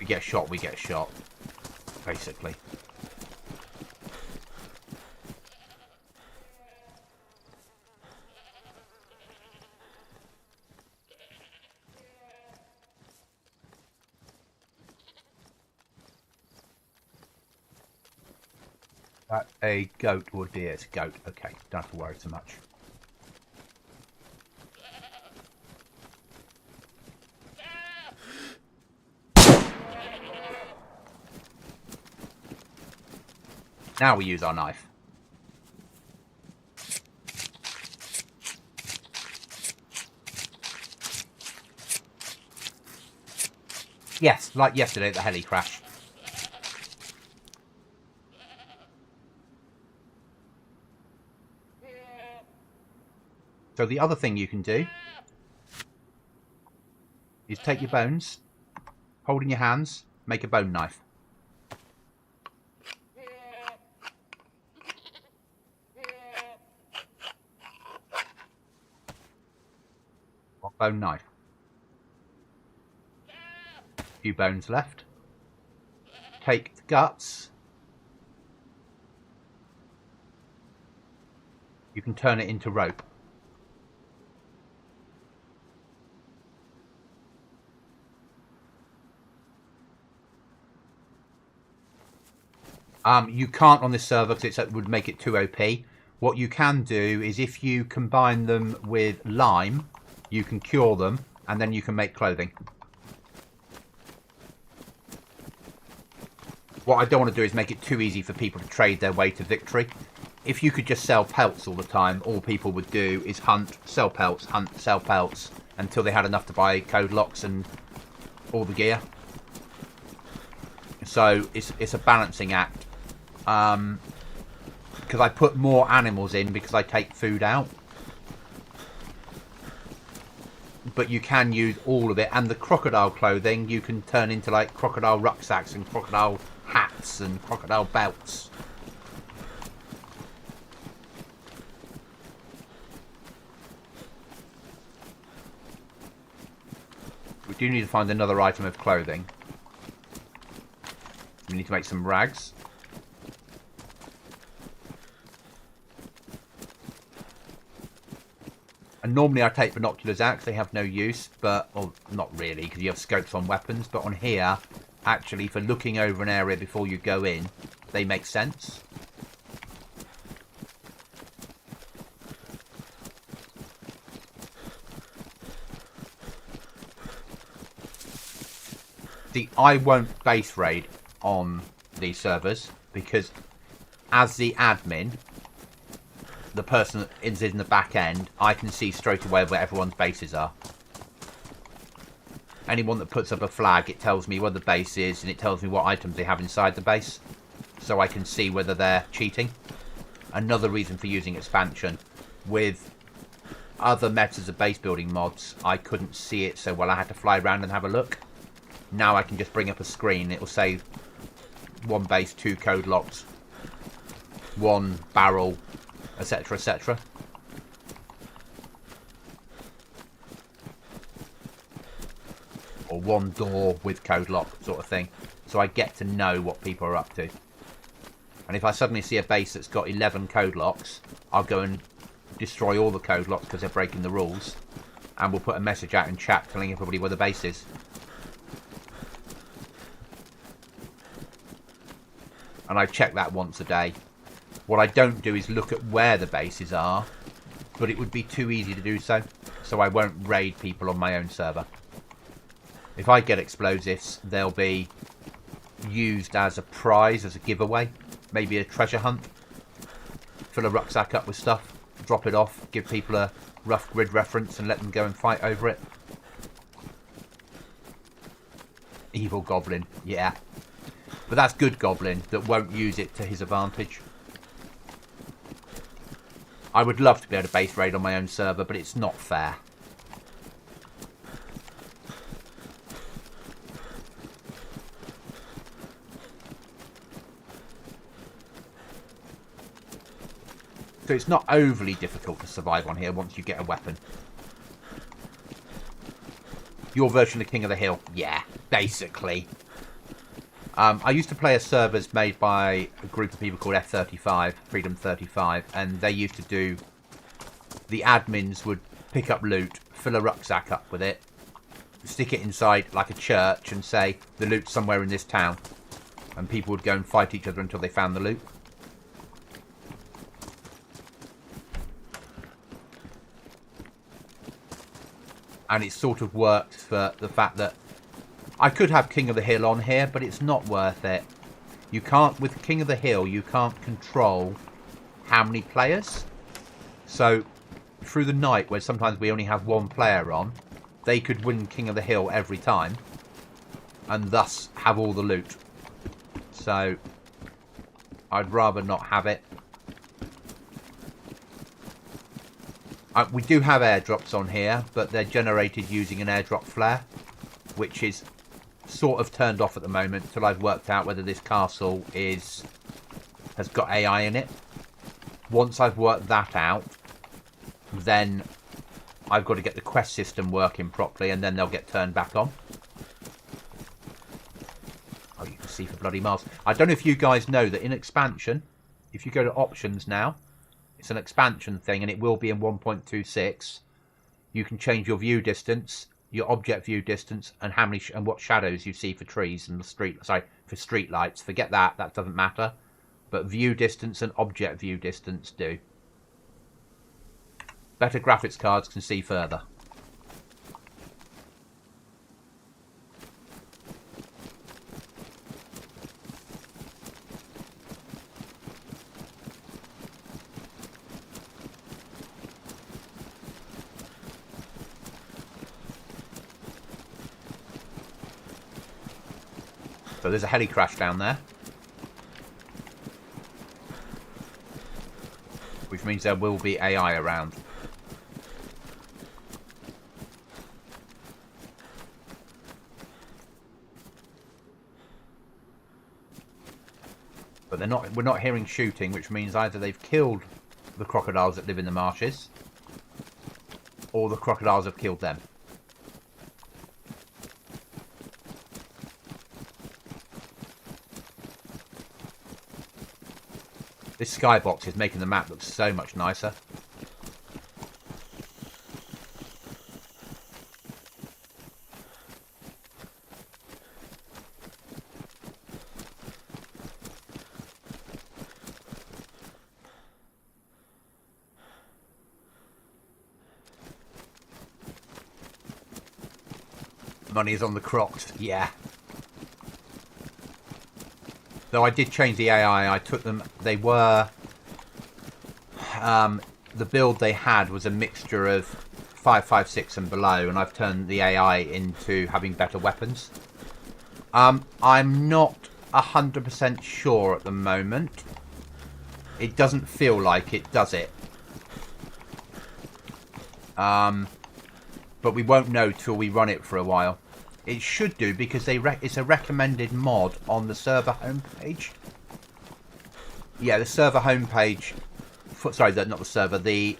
We get shot, we get shot, basically. That a goat or deer? It's a goat. Okay, don't have to worry so much. Now we use our knife. Yes, like yesterday at the heli crash. So the other thing you can do is take your bones, hold in your hands, make a bone knife. One bone knife. A few bones left. Take the guts. You can turn it into rope. You can't on this server because it would make it too OP. What you can do is if you combine them with lime, you can cure them and then you can make clothing. What I don't want to do is make it too easy for people to trade their way to victory. If you could just sell pelts all the time, all people would do is hunt, sell pelts, hunt, sell pelts until they had enough to buy code locks and all the gear. So it's a balancing act. Because I put more animals in because I take food out. But you can use all of it. And the crocodile clothing you can turn into like crocodile rucksacks and crocodile hats and crocodile belts. We do need to find another item of clothing. We need to make some rags. And normally I take binoculars out because they have no use, but, well, not really, because you have scopes on weapons, but on here, actually, for looking over an area before you go in, they make sense. See, I won't base raid on these servers, because as the admin, the person that is in the back end, I can see straight away where everyone's bases are. Anyone that puts up a flag, it tells me where the base is and it tells me what items they have inside the base. So I can see whether they're cheating. Another reason for using expansion. With other methods of base building mods, I couldn't see it so well. I had to fly around and have a look. Now I can just bring up a screen. It will say one base, 2 code locks, 1 barrel, etc, etc. Or 1 door with code lock sort of thing. So I get to know what people are up to. And if I suddenly see a base that's got 11 code locks, I'll go and destroy all the code locks because they're breaking the rules. And we'll put a message out in chat telling everybody where the base is. And I check that once a day. What I don't do is look at where the bases are, but it would be too easy to do so. So I won't raid people on my own server. If I get explosives, they'll be used as a prize, as a giveaway. Maybe a treasure hunt. Fill a rucksack up with stuff, drop it off, give people a rough grid reference and let them go and fight over it. Evil Goblin, yeah. But that's good Goblin that won't use it to his advantage. I would love to be able to base raid on my own server, but it's not fair. So it's not overly difficult to survive on here once you get a weapon. Your version of King of the Hill? Yeah, basically. I used to play a servers made by a group of people called F35, Freedom 35, and they used to do... The admins would pick up loot, fill a rucksack up with it, stick it inside like a church and say, the loot's somewhere in this town. And people would go and fight each other until they found the loot. And it sort of worked for the fact that I could have King of the Hill on here, but it's not worth it. You can't, with King of the Hill, you can't control how many players. So through the night, where sometimes we only have one player on, they could win King of the Hill every time and thus have all the loot. So I'd rather not have it. We do have airdrops on here, but they're generated using an airdrop flare, which is sort of turned off at the moment until I've worked out whether this castle has got AI in it. Once I've worked that out, then I've got to get the quest system working properly, and then they'll get turned back on. Oh, you can see for bloody miles. I don't know if you guys know that in expansion, if you go to options now, it's an expansion thing, and it will be in 1.26. You can change your view distance, your object view distance, and how many and what shadows you see for trees and the street. Sorry, for street lights. Forget that. That doesn't matter. But view distance and object view distance do. Better graphics cards can see further. So there's a heli crash down there, which means there will be AI around. But we're not hearing shooting, which means either they've killed the crocodiles that live in the marshes, or the crocodiles have killed them. This skybox is making the map look so much nicer. Money is on the crocs, yeah. Though I did change the AI, I took them, they were, the build they had was a mixture of 5.56 and below, and I've turned the AI into having better weapons. I'm not 100% sure at the moment. It doesn't feel like it, does it? But we won't know till we run it for a while. It should do, because it's a recommended mod on the server homepage. Yeah, the server homepage. Sorry, not the server. The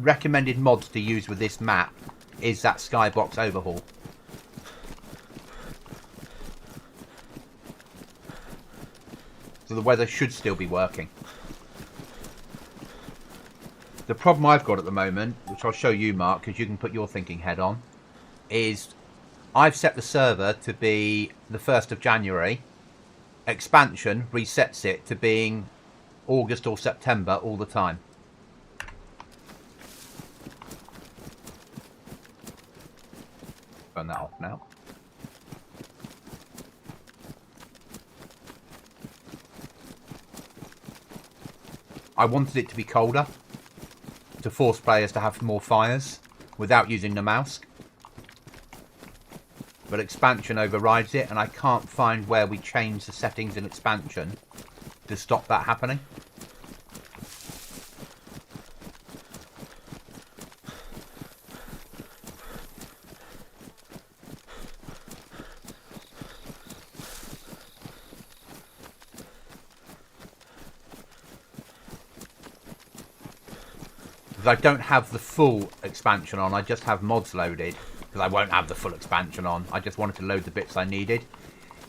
recommended mods to use with this map is that skybox overhaul. So the weather should still be working. The problem I've got at the moment, which I'll show you, Mark, because you can put your thinking head on, is I've set the server to be the 1st of January. Expansion resets it to being August or September all the time. Turn that off now. I wanted it to be colder, to force players to have more fires without using the mouse. But expansion overrides it, and I can't find where we change the settings in expansion to stop that happening. Because I don't have the full expansion on, I just have mods loaded. Because I won't have the full expansion on. I just wanted to load the bits I needed.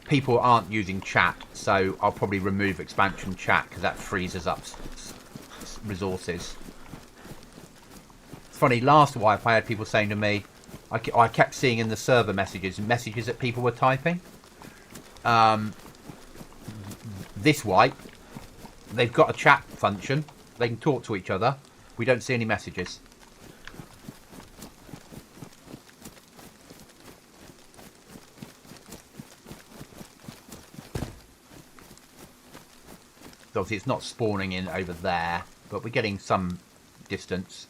People aren't using chat, so I'll probably remove expansion chat because that freezes up resources. It's funny, last wipe I had people saying to me, I kept seeing in the server messages that people were typing. This wipe, they've got a chat function. They can talk to each other. We don't see any messages. Obviously, it's not spawning in over there, but we're getting some distance.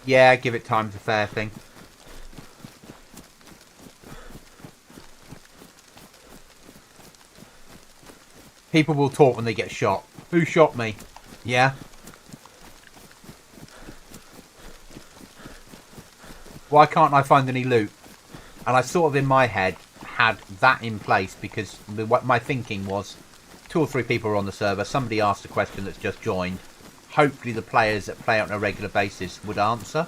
Yeah, give it time's a fair thing. People will talk when they get shot. Who shot me? Yeah. Why can't I find any loot? And I sort of in my head had that in place because my thinking was 2 or 3 people are on the server. Somebody asked a question that's just joined. Hopefully the players that play on a regular basis would answer.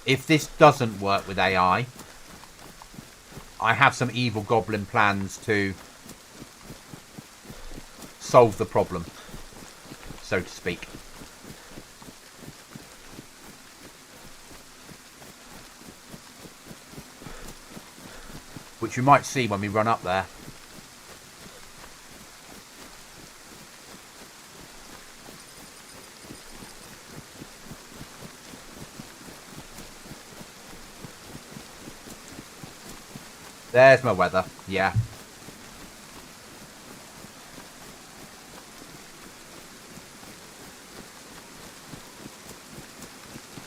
If this doesn't work with AI, I have some evil goblin plans to solve the problem, so to speak. Which you might see when we run up there. There's my weather, yeah.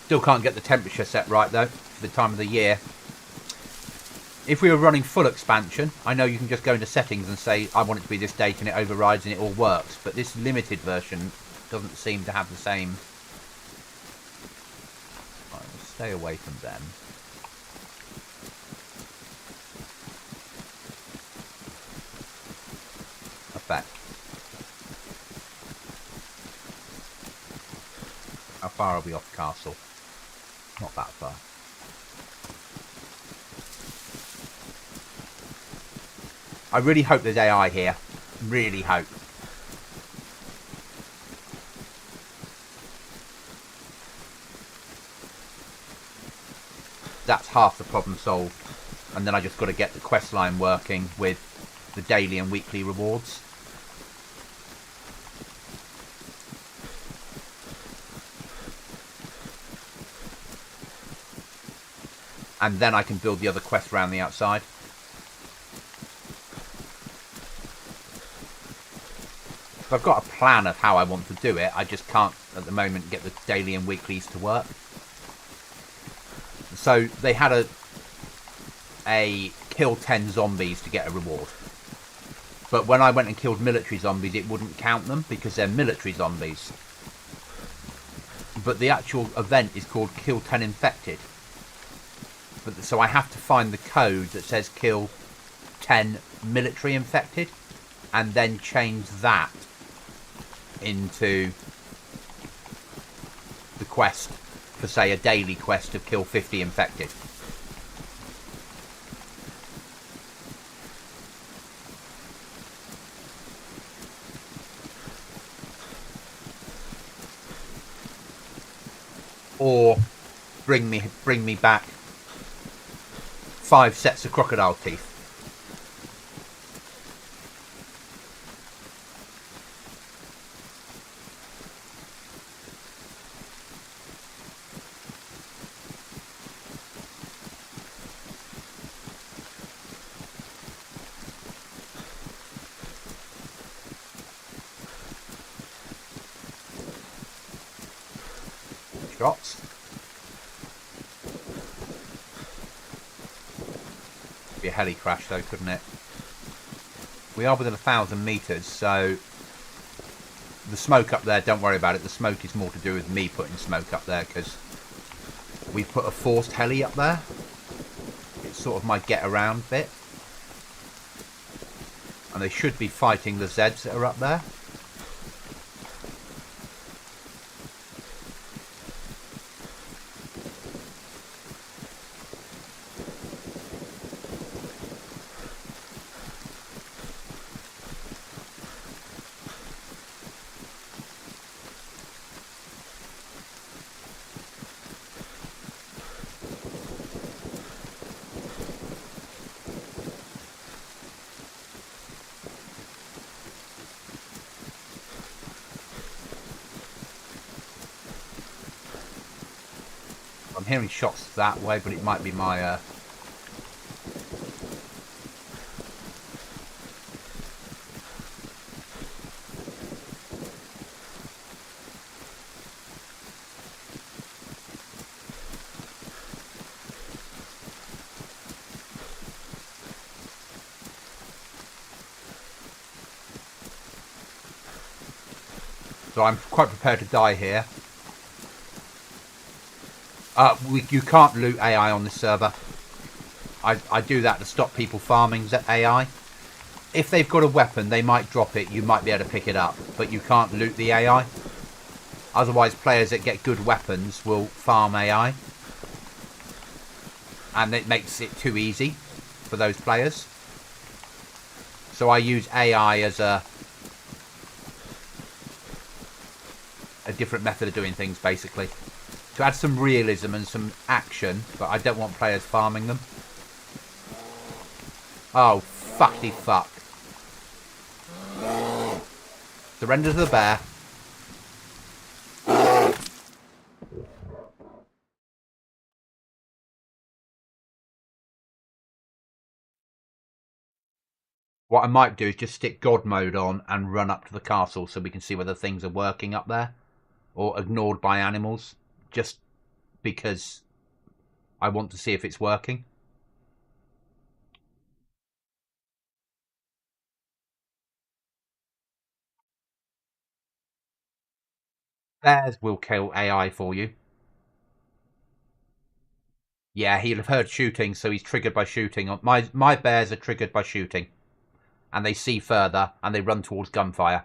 Still can't get the temperature set right though, for the time of the year. If we were running full expansion, I know you can just go into settings and say, I want it to be this date and it overrides and it all works. But this limited version doesn't seem to have the same... Right, we'll stay away from them. Effect. How far are we off castle? Not that far. I really hope there's AI here. Really hope. That's half the problem solved. And then I just got to get the quest line working with the daily and weekly rewards. And then I can build the other quest around the outside. I've got a plan of how I want to do it. I just can't, at the moment, get the daily and weeklies to work. So they had a kill 10 zombies to get a reward. But when I went and killed military zombies, it wouldn't count them because they're military zombies. But the actual event is called kill 10 infected. So I have to find the code that says kill 10 military infected and then change that into the quest for, say, a daily quest of kill 50 infected. Or bring me back 5 sets of crocodile teeth. Shots. Be a heli crash though, couldn't it? We are within 1,000 meters, so the smoke up there, don't worry about it. The smoke is more to do with me putting smoke up there because we put a forced heli up there. It's sort of my get around bit. And they should be fighting the Zeds that are up there. I'm hearing shots that way, but it might be my... So I'm quite prepared to die here. You can't loot AI on this server. I do that to stop people farming AI. If they've got a weapon, they might drop it. You might be able to pick it up, but you can't loot the AI. Otherwise, players that get good weapons will farm AI. And it makes it too easy for those players. So I use AI as a different method of doing things, basically. To add some realism and some action, but I don't want players farming them. Oh, fucky fuck. Surrender to the bear. What I might do is just stick God mode on and run up to the castle so we can see whether things are working up there. Or ignored by animals. Just because I want to see if it's working. Bears will kill AI for you. Yeah, he'll have heard shooting, so he's triggered by shooting. My bears are triggered by shooting. And they see further, and they run towards gunfire.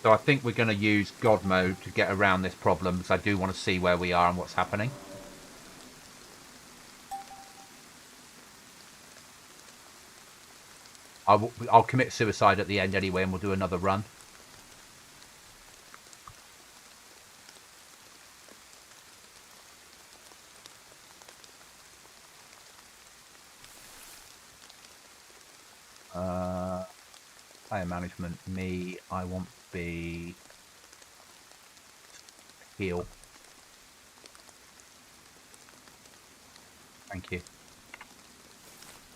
So I think we're going to use God mode to get around this problem, because I do want to see where we are and what's happening. I'll commit suicide at the end anyway, and we'll do another run. Player management, me, I want to be heal. Thank you.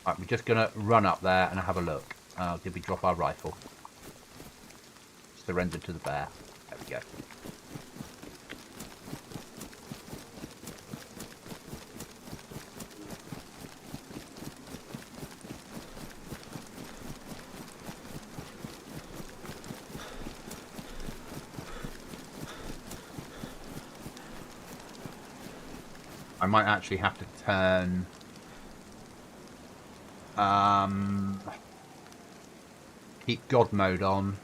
Right, we're just going to run up there and have a look. Did we drop our rifle? Surrender to the bear. There we go. I might actually have to turn... keep God mode on,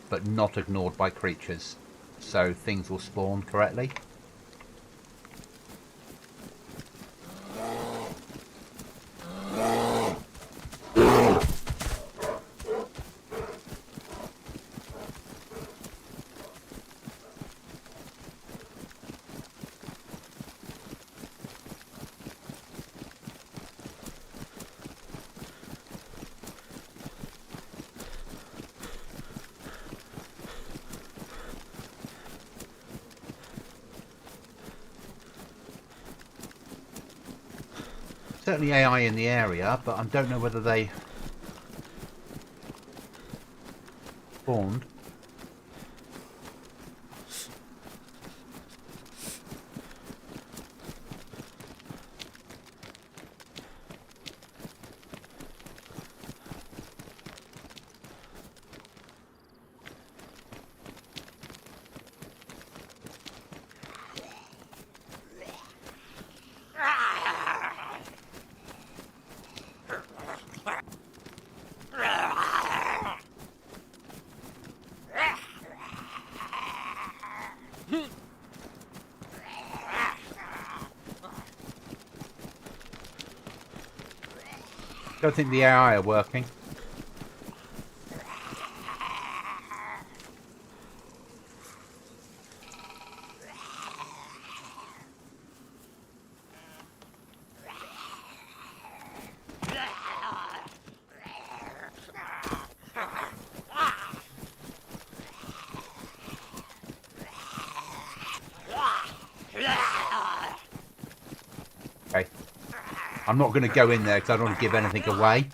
but not ignored by creatures, so things will spawn correctly. Certainly AI in the area, but I don't know whether they spawned. Don't think the AI are working. Okay. I'm not going to go in there because I don't want to give anything away.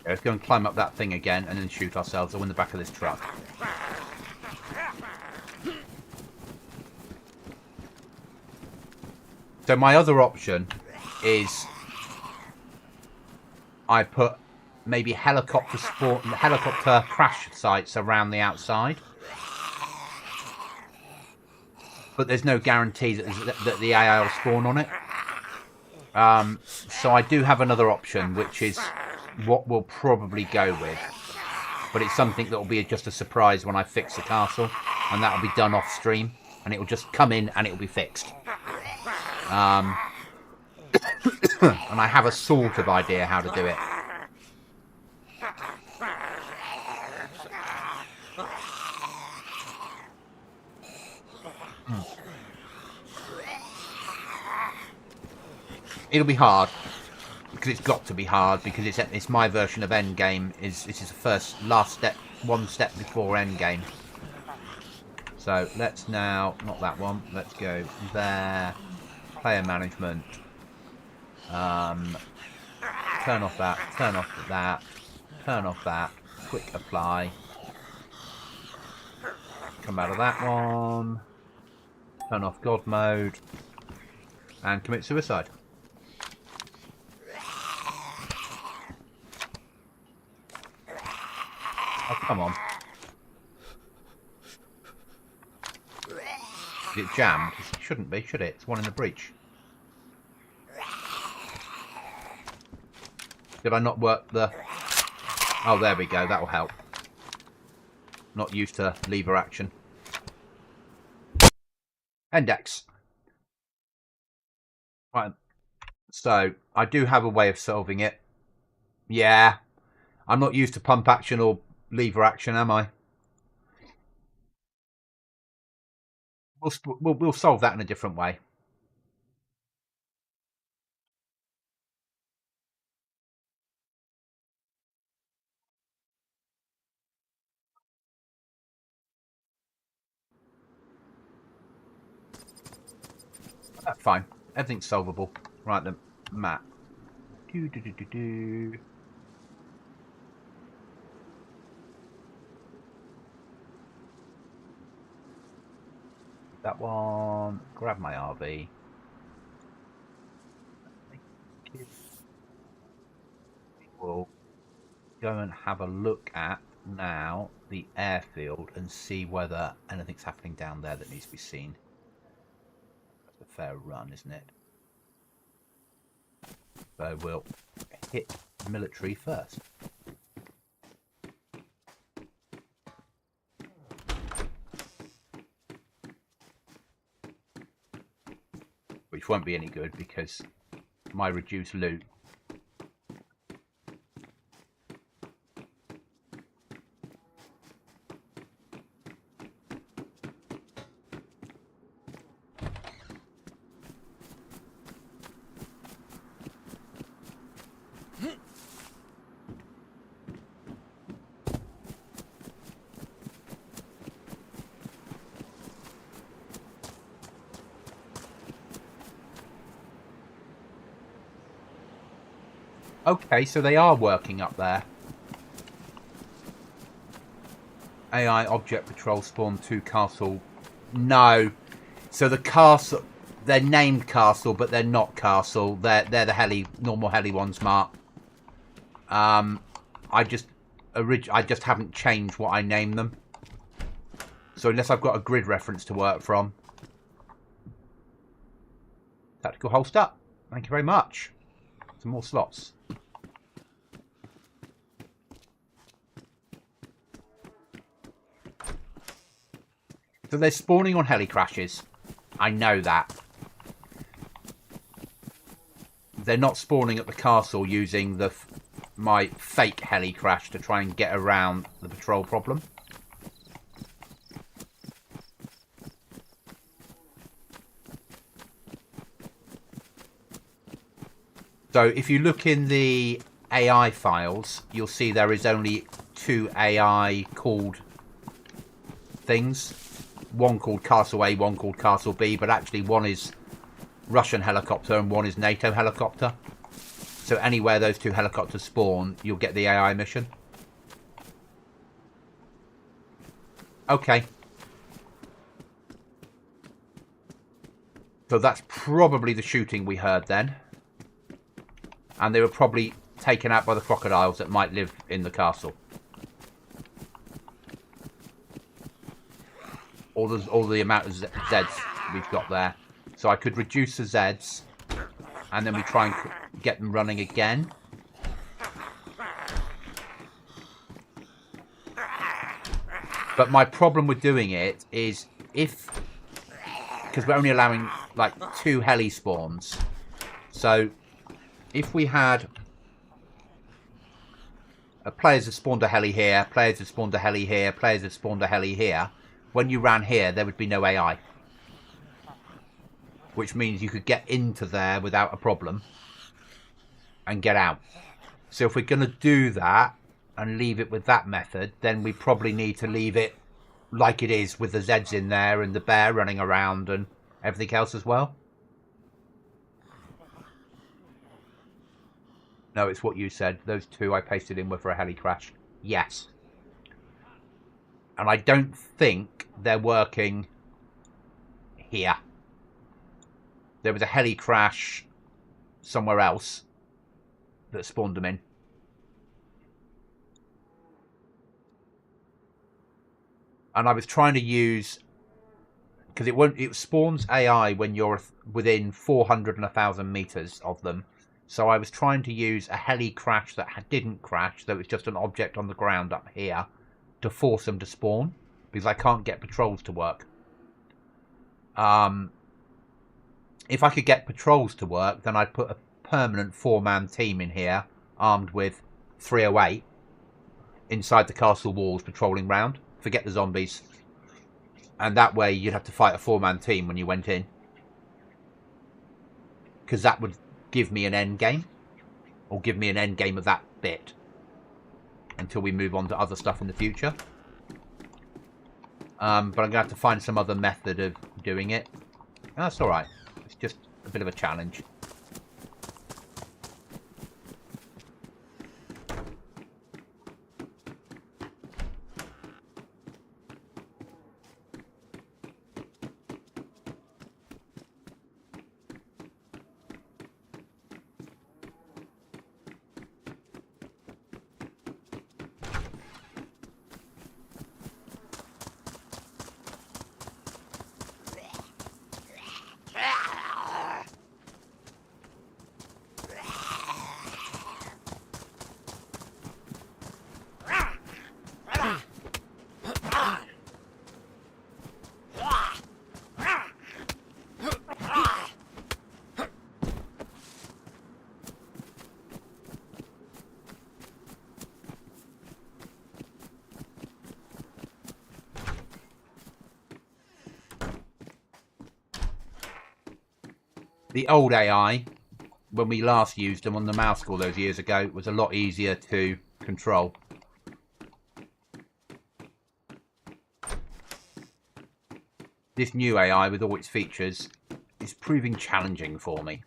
Let's go and climb up that thing again and then shoot ourselves or in the back of this truck. So my other option is I put maybe helicopter crash sites around the outside. But there's no guarantee that the AI will spawn on it. So I do have another option, which is what we'll probably go with. But it's something that will be just a surprise when I fix the castle. And that will be done off stream. And it will just come in and it will be fixed. And I have a sort of idea how to do it. It'll be hard. Because it's got to be hard. Because it's my version of endgame. This is the last step. One step before endgame. So let's now... Not that one. Let's go there. Player management. Turn off that. Turn off that. Turn off that. Quick apply. Come out of that one. Turn off God mode. And commit suicide. Oh, come on. Is it jammed? It shouldn't be, should it? It's one in the breach. Did I not work the... Oh, there we go. That'll help. Not used to lever action. Index. Right. So, I do have a way of solving it. Yeah. I'm not used to pump action or lever action, am I? We'll solve that in a different way. That's fine. Everything's solvable. Right then, map. That one. Grab my RV. We'll go and have a look at now the airfield and see whether anything's happening down there that needs to be seen. That's a fair run, isn't it? So we'll hit military first. Which won't be any good because my reduced loot. Okay, so they are working up there. AI object patrol spawn 2 castle. No. So the castle, they're named castle, but they're not castle. They're the normal heli ones, Mark. I just haven't changed what I name them. So unless I've got a grid reference to work from. Tactical holster. Thank you very much. Some more slots. So they're spawning on heli crashes. I know that. They're not spawning at the castle using my fake heli crash to try and get around the patrol problem. So if you look in the AI files, you'll see there is only 2 AI called things. One called Castle A, one called Castle B, but actually one is Russian helicopter and one is NATO helicopter. So anywhere those 2 helicopters spawn, you'll get the AI mission. Okay. So that's probably the shooting we heard then. And they were probably taken out by the crocodiles that might live in the castle. All the amount of Zeds we've got there. So I could reduce the Zeds. And then we try and get them running again. But my problem with doing it is because we're only allowing like 2 heli spawns. So if we had players that spawned a heli here, players that spawned a heli here, players that spawned a heli here, when you ran here, there would be no AI. Which means you could get into there without a problem and get out. So if we're going to do that and leave it with that method, then we probably need to leave it like it is with the Zeds in there and the bear running around and everything else as well. No, it's what you said. Those 2 I pasted in were for a heli crash. Yes. And I don't think they're working here. There was a heli crash somewhere else that spawned them in. And I was trying to use, because it spawns AI when you're within 400 and 1,000 meters of them. So I was trying to use a heli crash that didn't crash, that was just an object on the ground up here, to force them to spawn, because I can't get patrols to work. If I could get patrols to work, then I'd put a permanent 4-man team in here, armed with 308, inside the castle walls, patrolling round. Forget the zombies. And that way you'd have to fight a 4-man team when you went in. Because that would give me an end game. Or give me an end game of that bit. Until we move on to other stuff in the future. But I'm going to have to find some other method of doing it. That's alright. It's just a bit of a challenge. The old AI, when we last used them on the mouse all those years ago, was a lot easier to control. This new AI, with all its features, is proving challenging for me.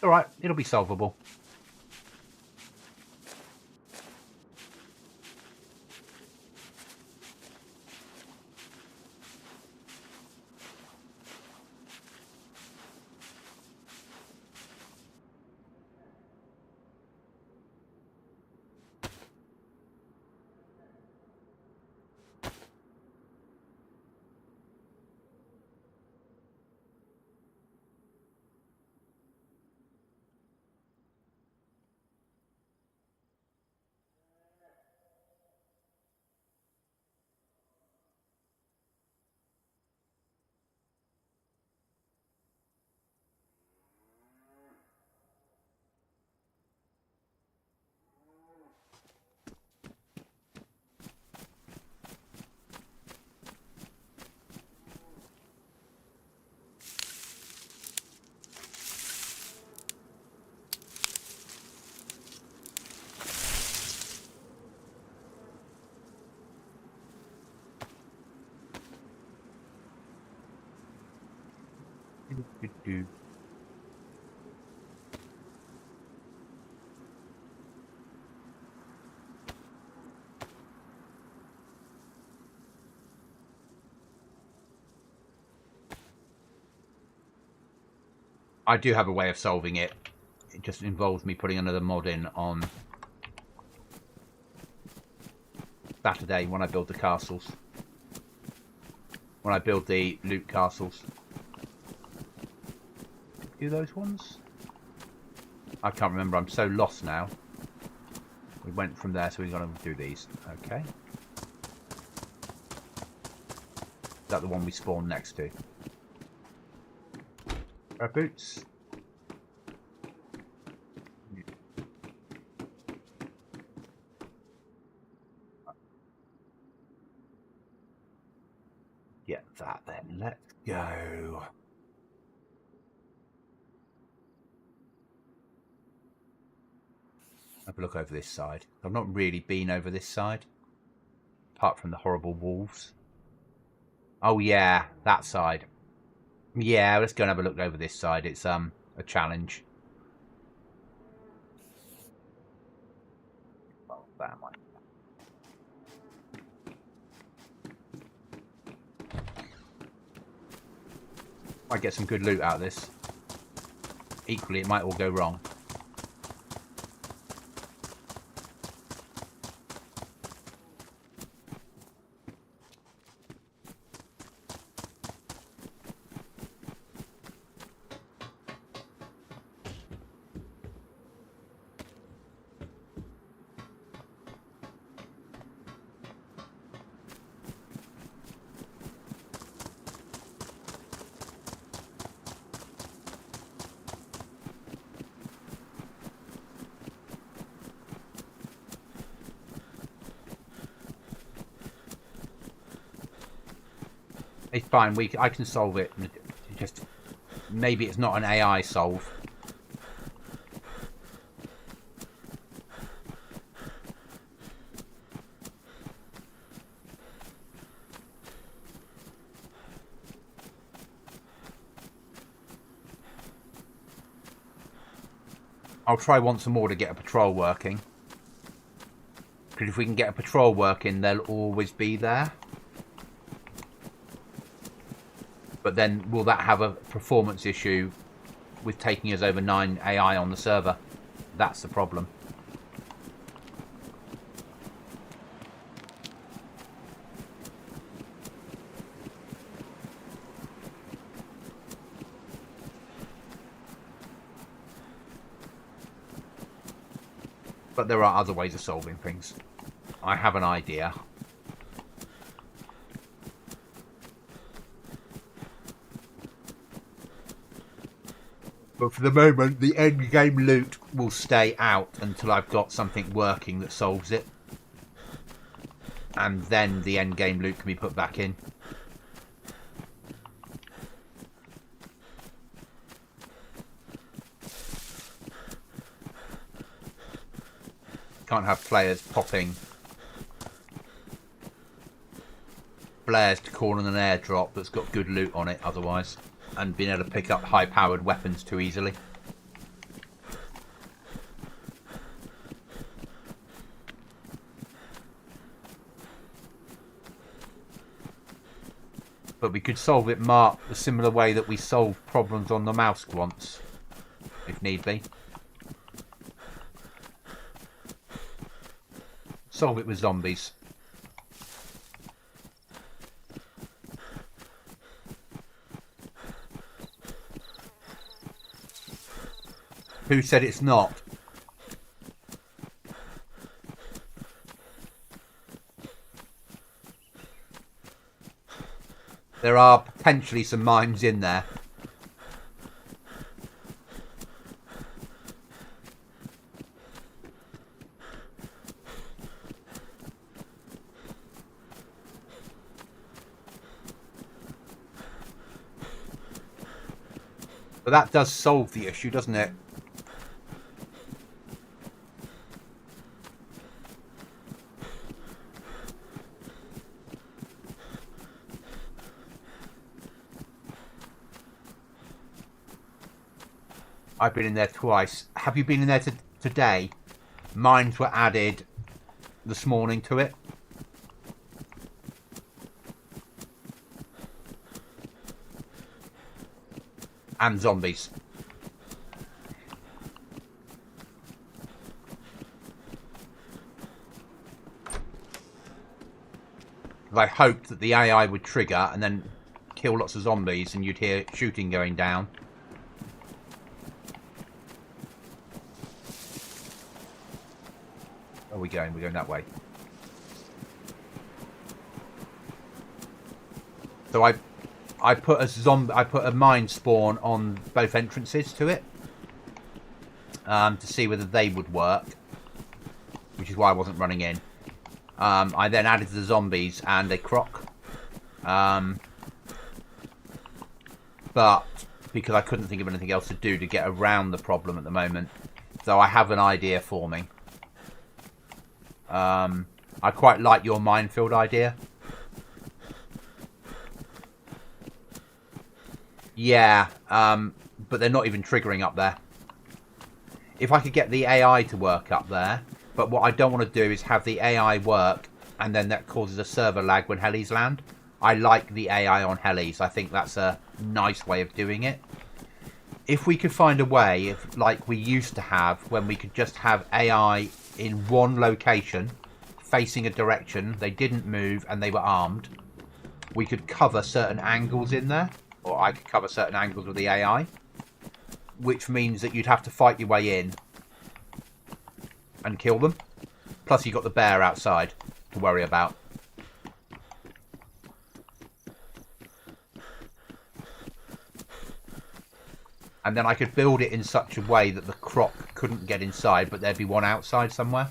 Alright, it'll be solvable. I do have a way of solving it. It just involves me putting another mod in on Saturday when I build the castles. When I build the loot castles. Do those ones? I can't remember. I'm so lost now. We went from there, so we're going to do these. Okay. Is that the one we spawned next to? Our boots. Get that then. Let's go. Have a look over this side. I've not really been over this side. Apart from the horrible wolves. Oh yeah, that side. Yeah, let's go and have a look over this side. It's a challenge. Oh, damn. Might get some good loot out of this. Equally, it might all go wrong. It's fine. I can solve it. Just maybe it's not an AI solve. I'll try once more to get a patrol working. Because if we can get a patrol working, they'll always be there. But then, will that have a performance issue with taking us over 9 AI on the server? That's the problem. But there are other ways of solving things. I have an idea. But for the moment, the end game loot will stay out until I've got something working that solves it. And then the end game loot can be put back in. Can't have players popping flares to call on an airdrop that's got good loot on it otherwise. And being able to pick up high-powered weapons too easily. But we could solve it, Mark, the similar way that we solved problems on the mouse once, if need be. Solve it with zombies. Who said it's not? There are potentially some mines in there. But that does solve the issue, doesn't it? I've been in there twice. Have you been in there today? Mines were added this morning to it. And zombies. I hoped that the AI would trigger and then kill lots of zombies and you'd hear shooting going down. Where are we going? We're going that way. So I put a mine spawn on both entrances to it to see whether they would work, which is why I wasn't running in. I then added the zombies and a croc, but because I couldn't think of anything else to do to get around the problem at the moment, so I have an idea forming. I quite like your minefield idea. Yeah, but they're not even triggering up there. If I could get the AI to work up there, but what I don't want to do is have the AI work and then that causes a server lag when helis land. I like the AI on helis. I think that's a nice way of doing it. If we could find a way, like we used to have, when we could just have AI in one location, facing a direction, they didn't move and they were armed, we could cover certain angles in there. Or I could cover certain angles with the AI, which means that you'd have to fight your way in and kill them. Plus you've got the bear outside to worry about. And then I could build it in such a way that the croc couldn't get inside, but there'd be one outside somewhere.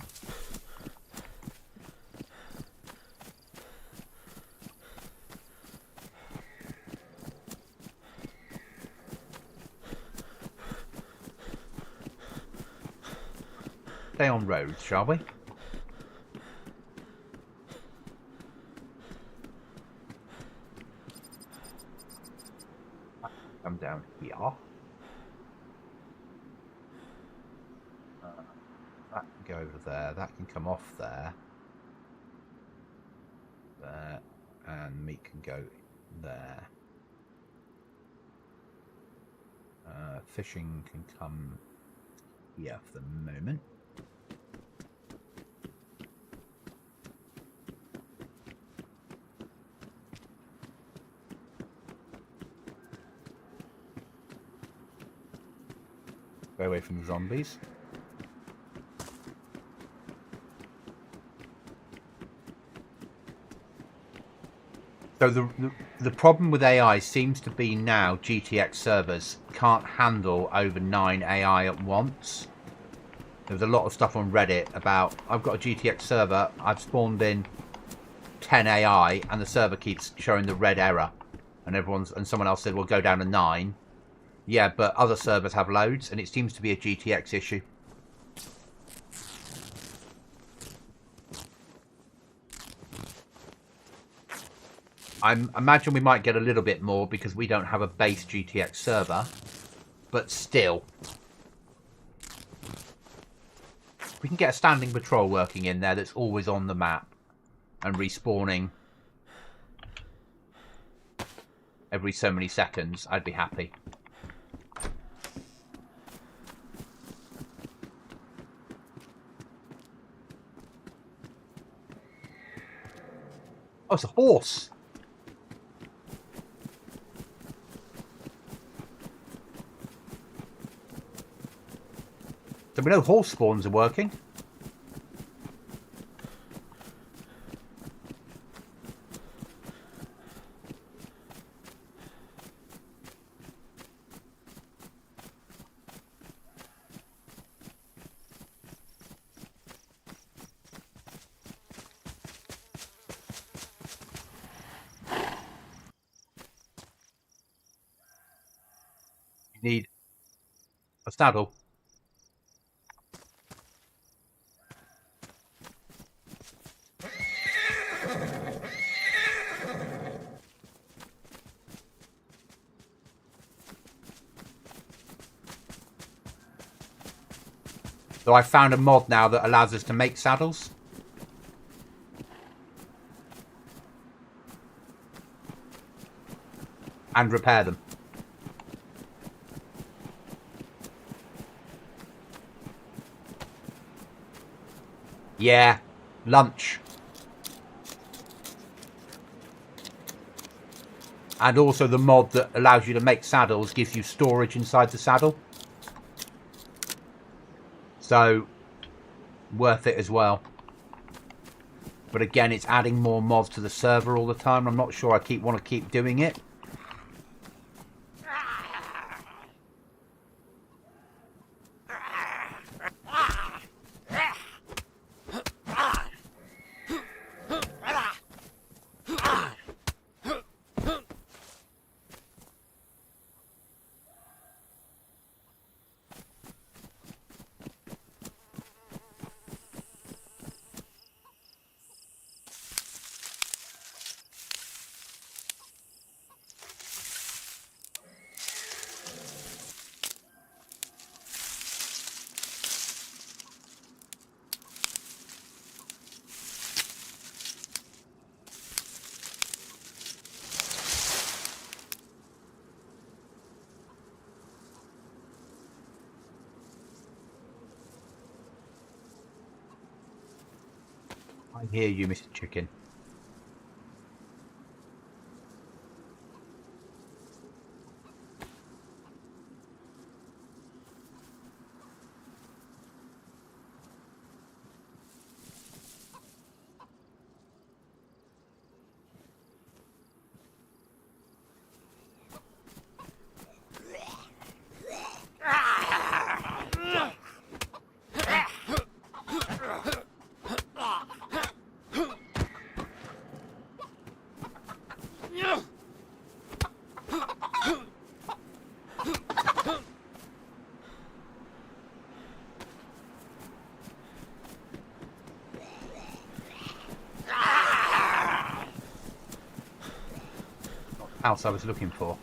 Stay on roads, shall we? Come down here. That can go over there. That can come off there. There. And meat can go there. Fishing can come here for the moment. Go away from the zombies. So the problem with AI seems to be now GTX servers can't handle over 9 AI at once. There's a lot of stuff on Reddit about, I've got a GTX server, I've spawned in 10 AI and the server keeps showing the red error. And someone else said, well, go down to 9. Yeah, but other servers have loads, and it seems to be a GTX issue. I imagine we might get a little bit more because we don't have a base GTX server, but still. We can get a standing patrol working in there that's always on the map and respawning. every so many seconds, I'd be happy. Oh, it's a horse. So we know horse spawns are working. You need a saddle. So I found a mod now that allows us to make saddles. And repair them. Yeah, lunch. And also the mod that allows you to make saddles gives you storage inside the saddle. So, worth it as well. But again, it's adding more mods to the server all the time. I'm not sure I want to keep doing it. I hear you, Mr. Chicken. House I was looking for.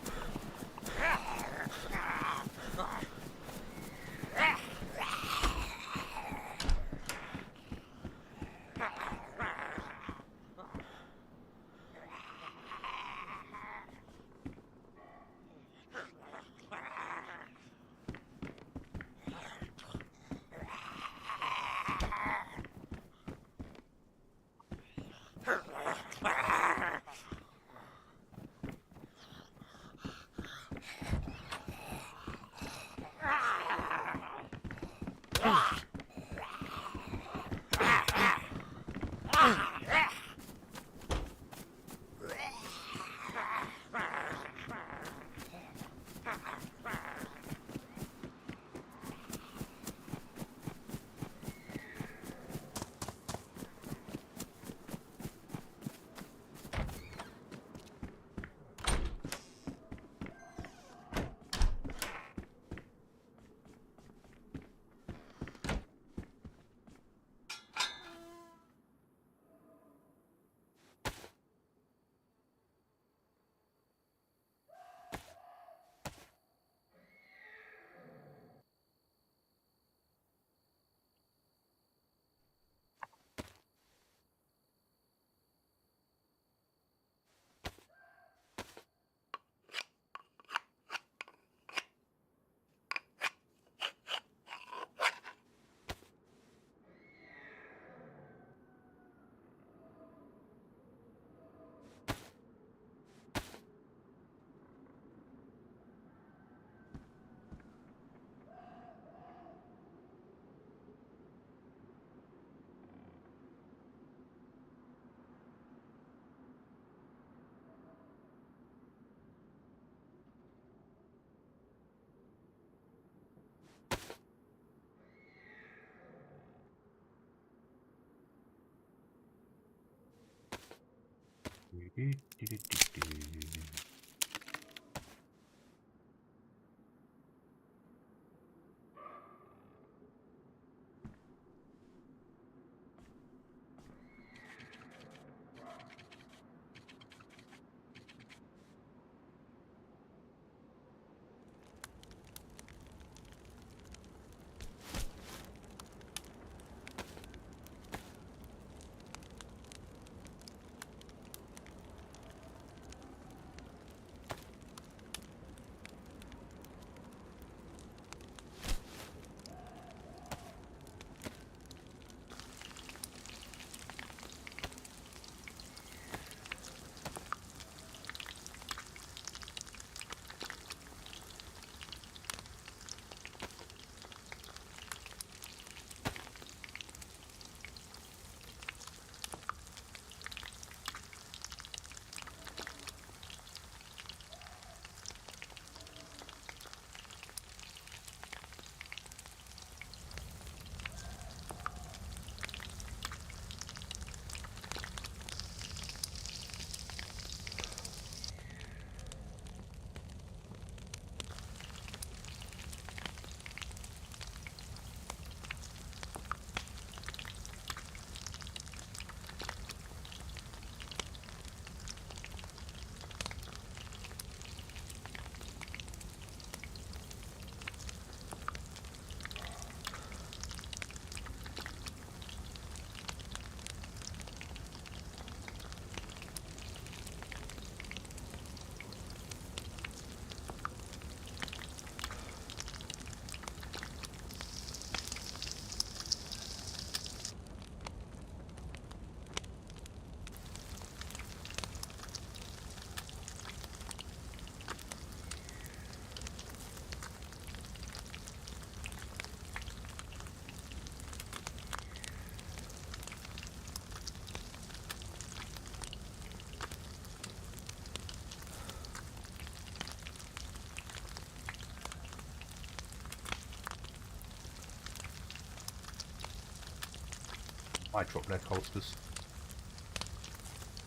I drop leg holsters.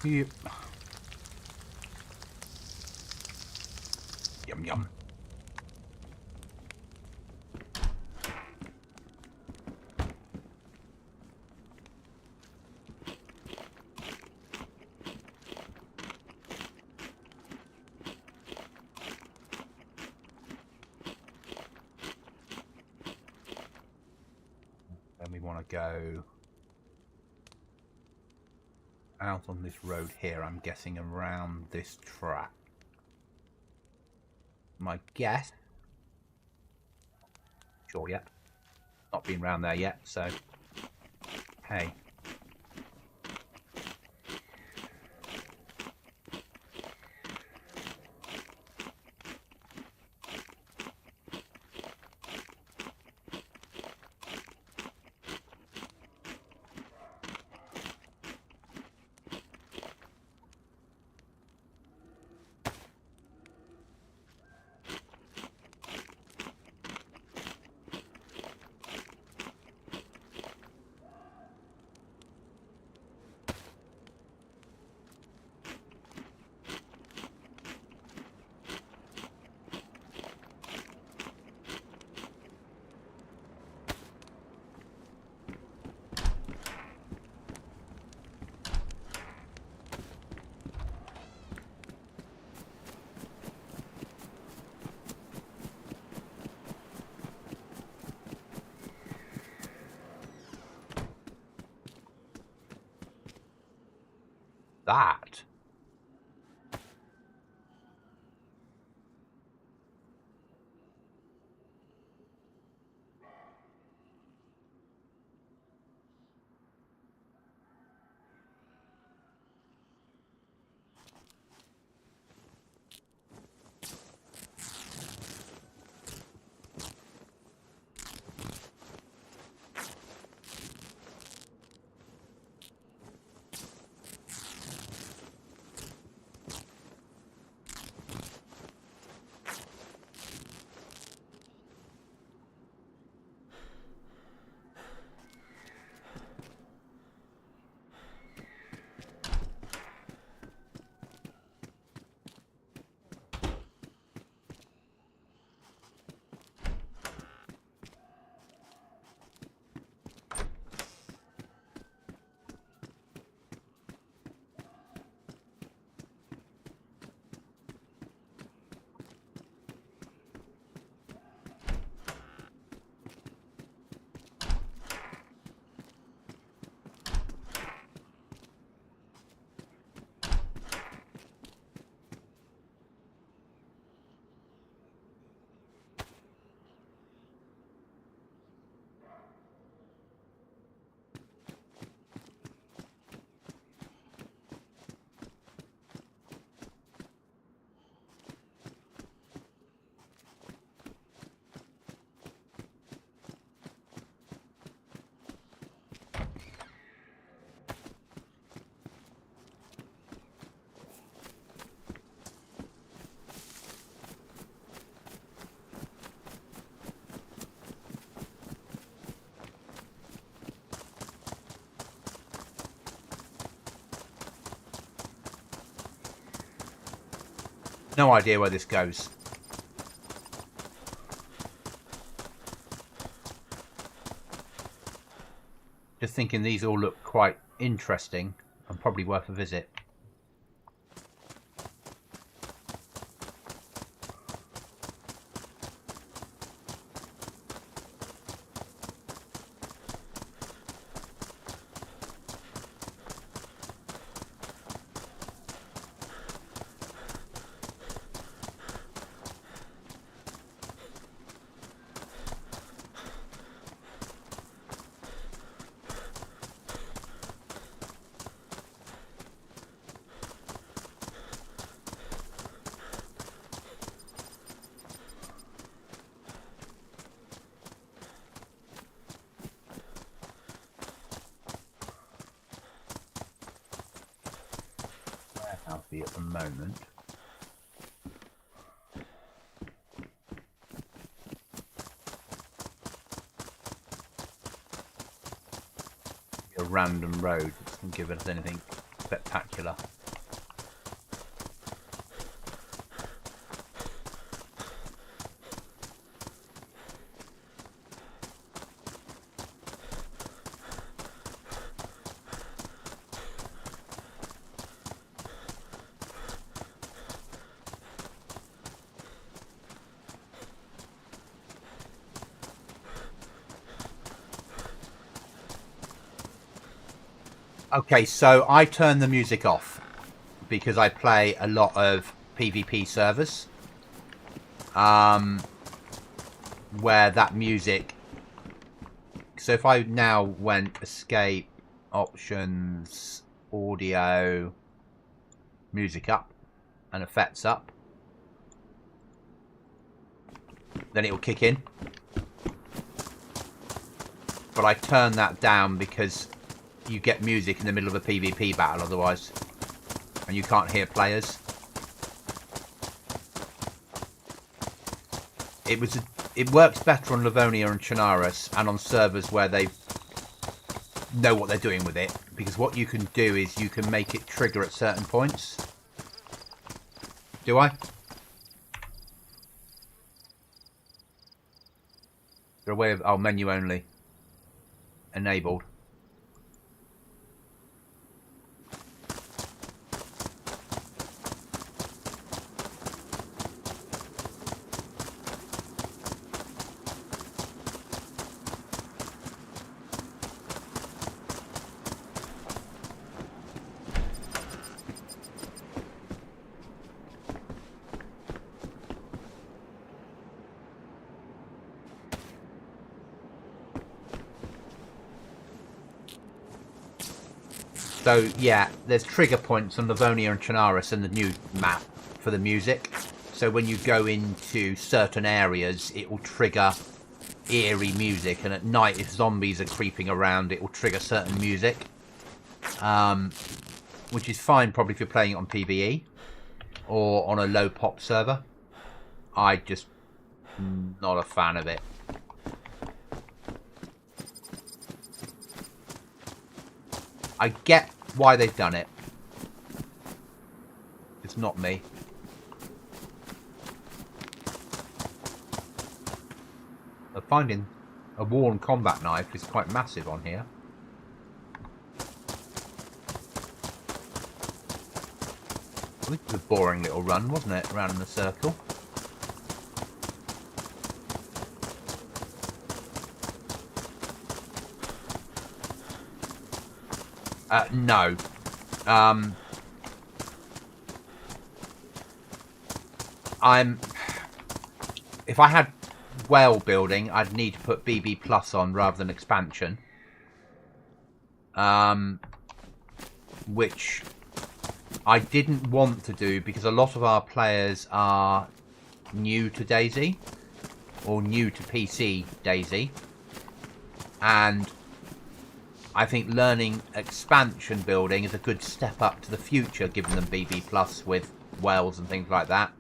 Yep. Yum yum. Then we want to go out on this road here, I'm guessing around this track. My guess. Sure yet. Not been round there yet, so hey. That. No idea where this goes. Just thinking these all look quite interesting and probably worth a visit. Healthy at the moment. A random road doesn't give us anything spectacular. Okay, so I turn the music off because I play a lot of PvP servers where that music... So if I now went escape, options, audio, music up and effects up, then it will kick in. But I turn that down because you get music in the middle of a PvP battle otherwise, and you can't hear players. It works better on Livonia and Chernarus and on servers where they know what they're doing with it, because what you can do is you can make it trigger at certain points. Do I? Is there a way of... Oh, menu only. Enabled. So, yeah, there's trigger points on Livonia and Chernarus in the new map for the music. So when you go into certain areas, it will trigger eerie music. And at night, if zombies are creeping around, it will trigger certain music. Which is fine probably if you're playing it on PvE or on a low pop server. I just not a fan of it. I get why they've done it. It's not me. Finding a worn combat knife is quite massive on here. This was a boring little run, wasn't it? Around in the circle. No. If I had well building, I'd need to put BB Plus on rather than expansion. Which I didn't want to do because a lot of our players are new to Dayz or new to PC Dayz, and I think learning expansion building is a good step up to the future, giving them BB Plus with wells and things like that.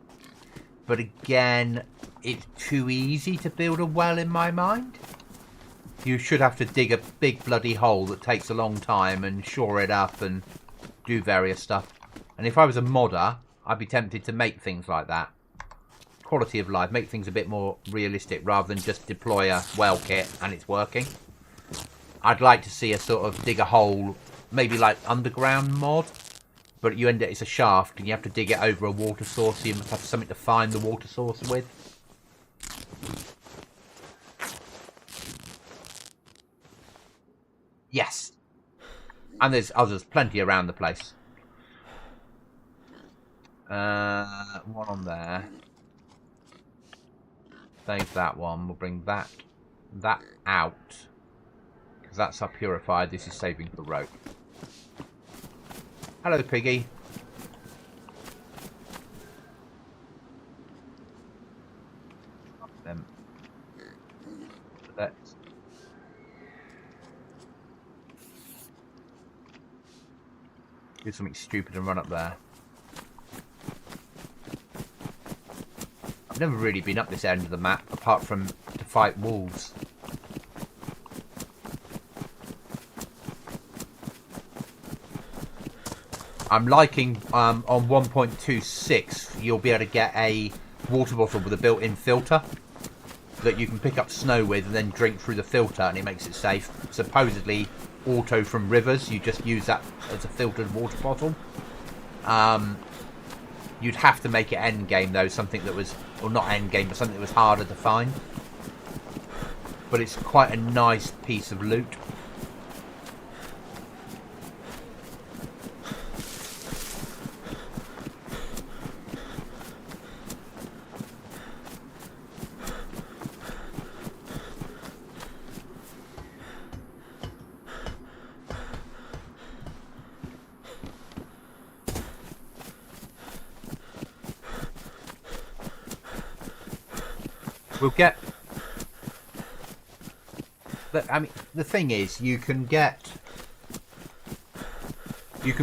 But again, it's too easy to build a well in my mind. You should have to dig a big bloody hole that takes a long time and shore it up and do various stuff. And if I was a modder, I'd be tempted to make things like that. Quality of life, make things a bit more realistic rather than just deploy a well kit and it's working. I'd like to see a sort of dig a hole, maybe like underground mod, but you end it, it's a shaft and you have to dig it over a water source, so you must have something to find the water source with. Yes. And there's others, plenty around the place. One on there. Save that one. We'll bring that out. Because that's our purified. This is saving the rope. Hello, Piggy. Let's do something stupid and run up there. I've never really been up this end of the map, apart from to fight wolves. I'm liking, on 1.26, you'll be able to get a water bottle with a built-in filter that you can pick up snow with and then drink through the filter, and it makes it safe. Supposedly auto from rivers, you just use that as a filtered water bottle. You'd have to make it end game though, something that was, or not end game, but something that was harder to find. But it's quite a nice piece of loot. We'll get... I mean, the thing is, you can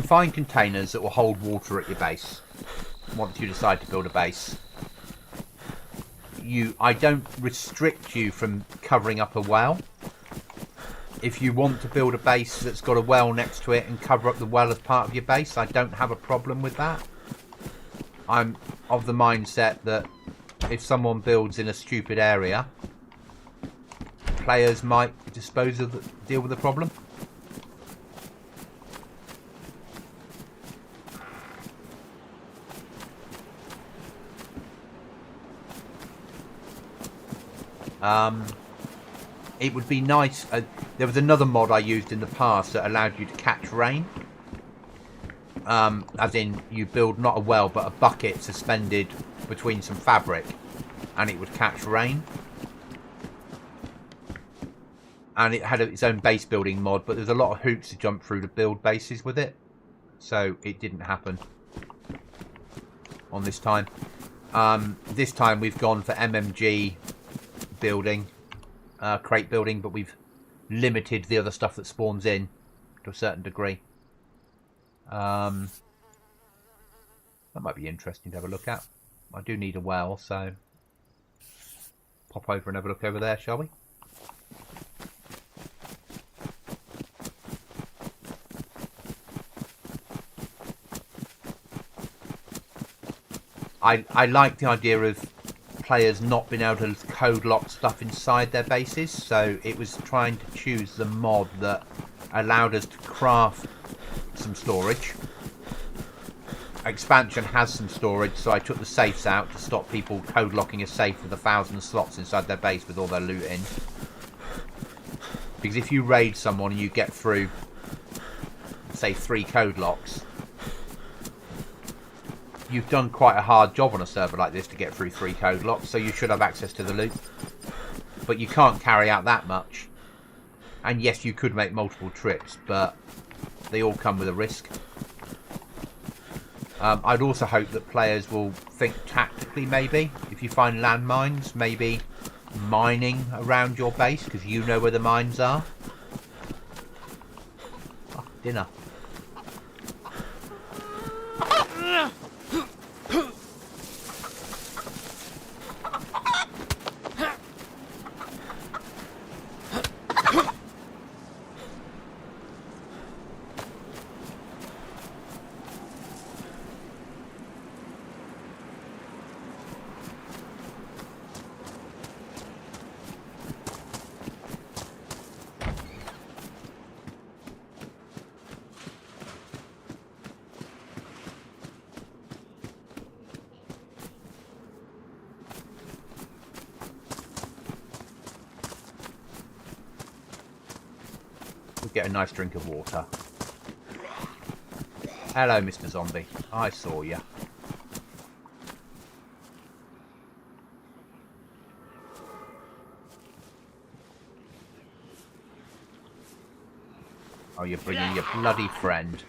find containers that will hold water at your base once you decide to build a base. I don't restrict you from covering up a well. If you want to build a base that's got a well next to it and cover up the well as part of your base, I don't have a problem with that. I'm of the mindset that if someone builds in a stupid area, players might deal with the problem. It would be nice. There was another mod I used in the past that allowed you to catch rain. As in, you build not a well, but a bucket suspended between some fabric, and it would catch rain. And it had its own base building mod, but there's a lot of hoops to jump through to build bases with it, so it didn't happen on this time. This time we've gone for MMG building, crate building, but we've limited the other stuff that spawns in to a certain degree. That might be interesting to have a look at. I do need a well, so pop over and have a look over there, shall we? I like the idea of players not being able to code lock stuff inside their bases, so it was trying to choose the mod that allowed us to craft some storage. Expansion has some storage, so I took the safes out to stop people code locking a safe with 1,000 slots inside their base with all their loot in. Because if you raid someone and you get through, say, 3 code locks, you've done quite a hard job on a server like this to get through 3 code locks, so you should have access to the loot. But you can't carry out that much. And yes, you could make multiple trips, but they all come with a risk. I'd also hope that players will think tactically, maybe. If you find landmines, maybe mining around your base, because you know where the mines are. Oh, dinner. We'll get a nice drink of water. Hello, Mr. Zombie. I saw you. Oh, you're bringing your bloody friend.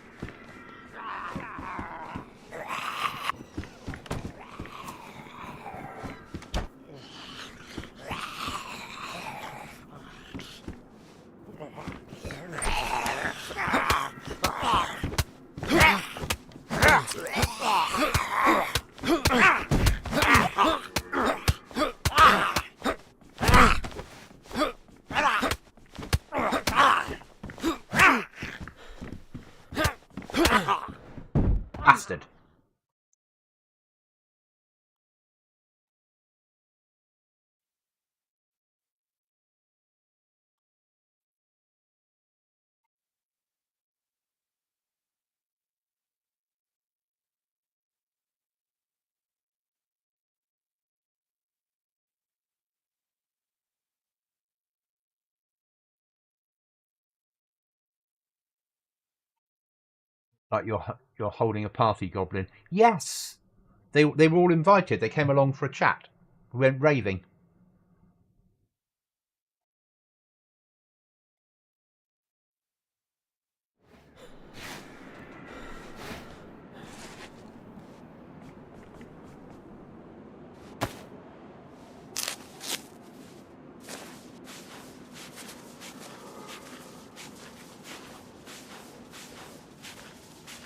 Bastard. Like you're holding a party, Goblin. Yes! They were all invited. They came along for a chat. We went raving.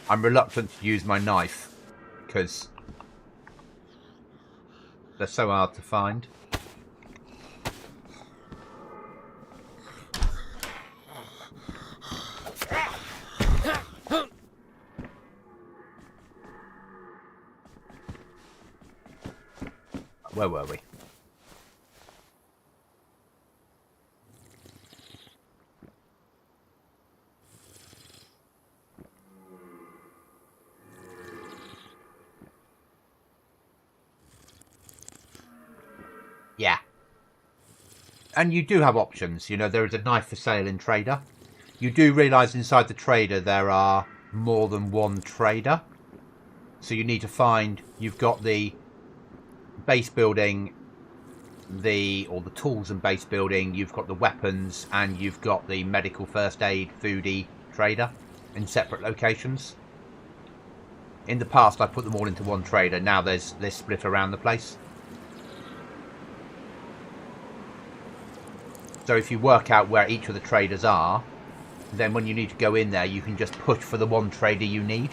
I'm reluctant to use my knife because they're so hard to find. Where were we? Yeah. And you do have options. You know, there is a knife for sale in Trader. You do realise inside the Trader there are more than one trader. So you need to find... You've got the base building, the tools and base building. You've got the weapons, and you've got the medical first aid, foodie Trader in separate locations. In the past, I put them all into one Trader. Now they're split around the place. So if you work out where each of the traders are, then when you need to go in there, you can just push for the one trader you need.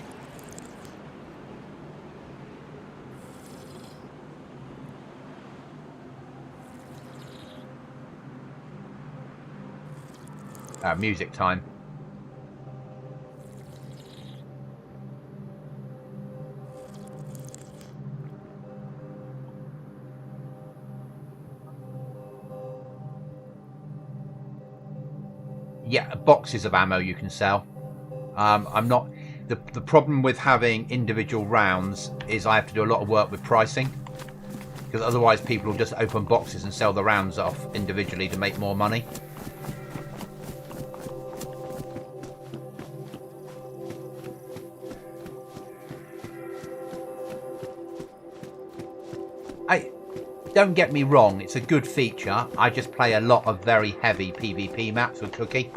Music time. Yeah, boxes of ammo you can sell. I'm not... The problem with having individual rounds is I have to do a lot of work with pricing. Because otherwise people will just open boxes and sell the rounds off individually to make more money. Don't get me wrong, it's a good feature. I just play a lot of very heavy PvP maps with Cookie.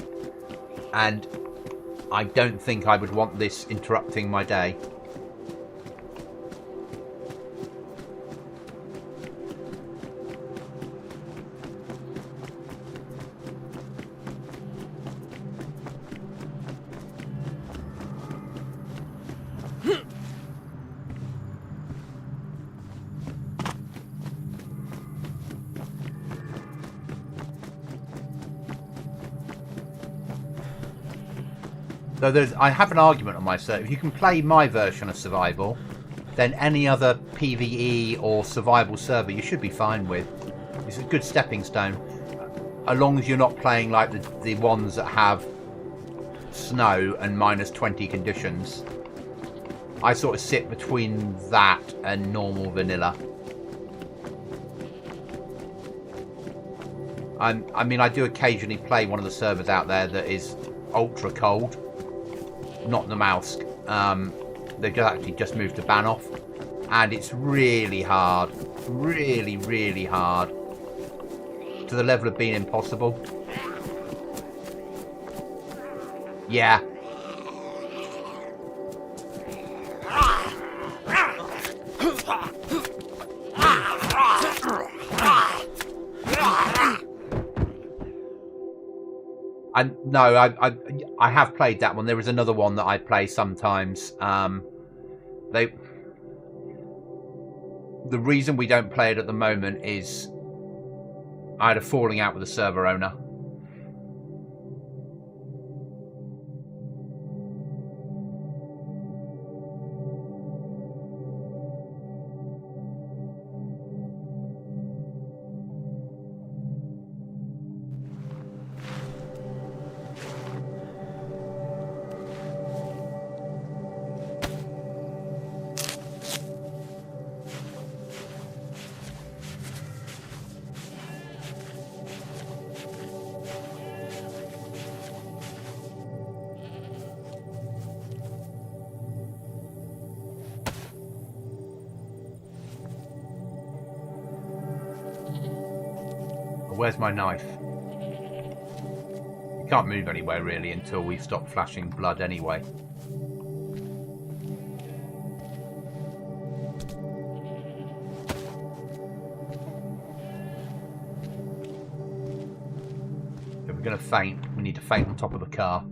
And I don't think I would want this interrupting my day. So I have an argument on my server. If you can play my version of survival, then any other PvE or survival server you should be fine with. It's a good stepping stone. As long as you're not playing like the ones that have snow and -20 conditions. I sort of sit between that and normal vanilla. I mean, I do occasionally play one of the servers out there that is ultra cold. Not the mouse. They've actually just moved to ban off. And it's really hard. Really, really hard. To the level of being impossible. Yeah. I have played that one. There is another one that I play sometimes. The reason we don't play it at the moment is I had a falling out with the server owner. Where's my knife? You can't move anywhere really until we stop flashing blood anyway. If we're going to faint, we need to faint on top of the car.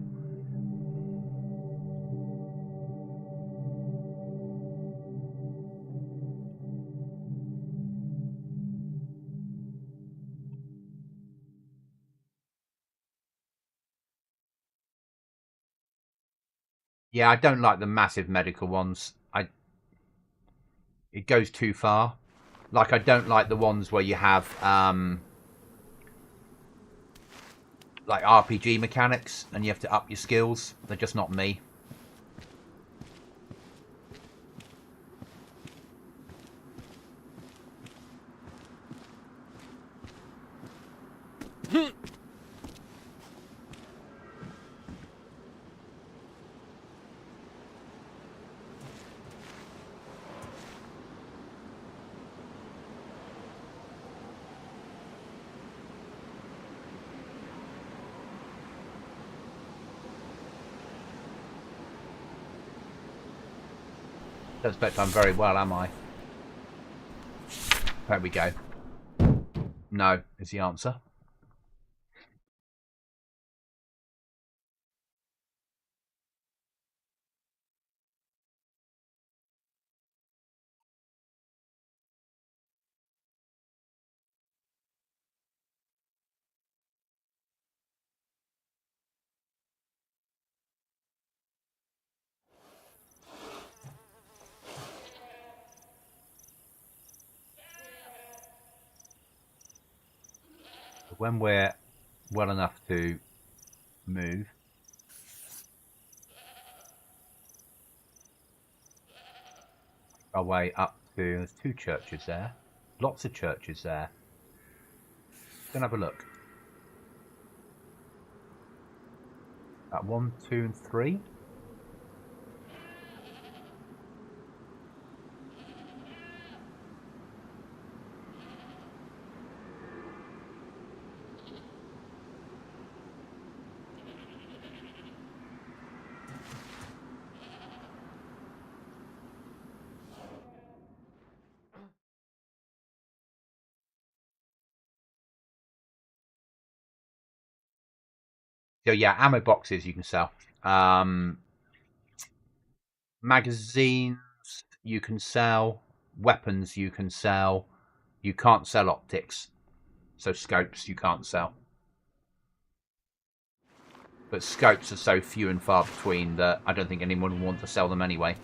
Yeah, I don't like the massive medical ones. It goes too far. Like, I don't like the ones where you have like RPG mechanics and you have to up your skills. They're just not me. Don't expect I'm very well, am I? There we go. No, is the answer. When we're well enough to move, our way up to, there's 2 churches there, lots of churches there. Go and have a look. That 1, 2, and 3. So yeah, ammo boxes you can sell. Magazines you can sell. Weapons you can sell. You can't sell optics. So scopes you can't sell. But scopes are so few and far between that I don't think anyone would want to sell them anyway.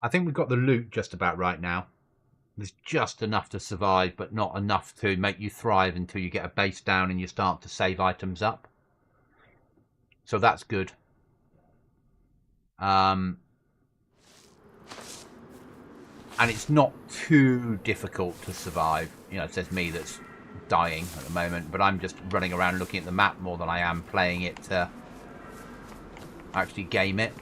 I think we've got the loot just about right now. There's just enough to survive, but not enough to make you thrive until you get a base down and you start to save items up. So that's good. And it's not too difficult to survive. You know, it says me that's dying at the moment, but I'm just running around looking at the map more than I am playing it to actually game it.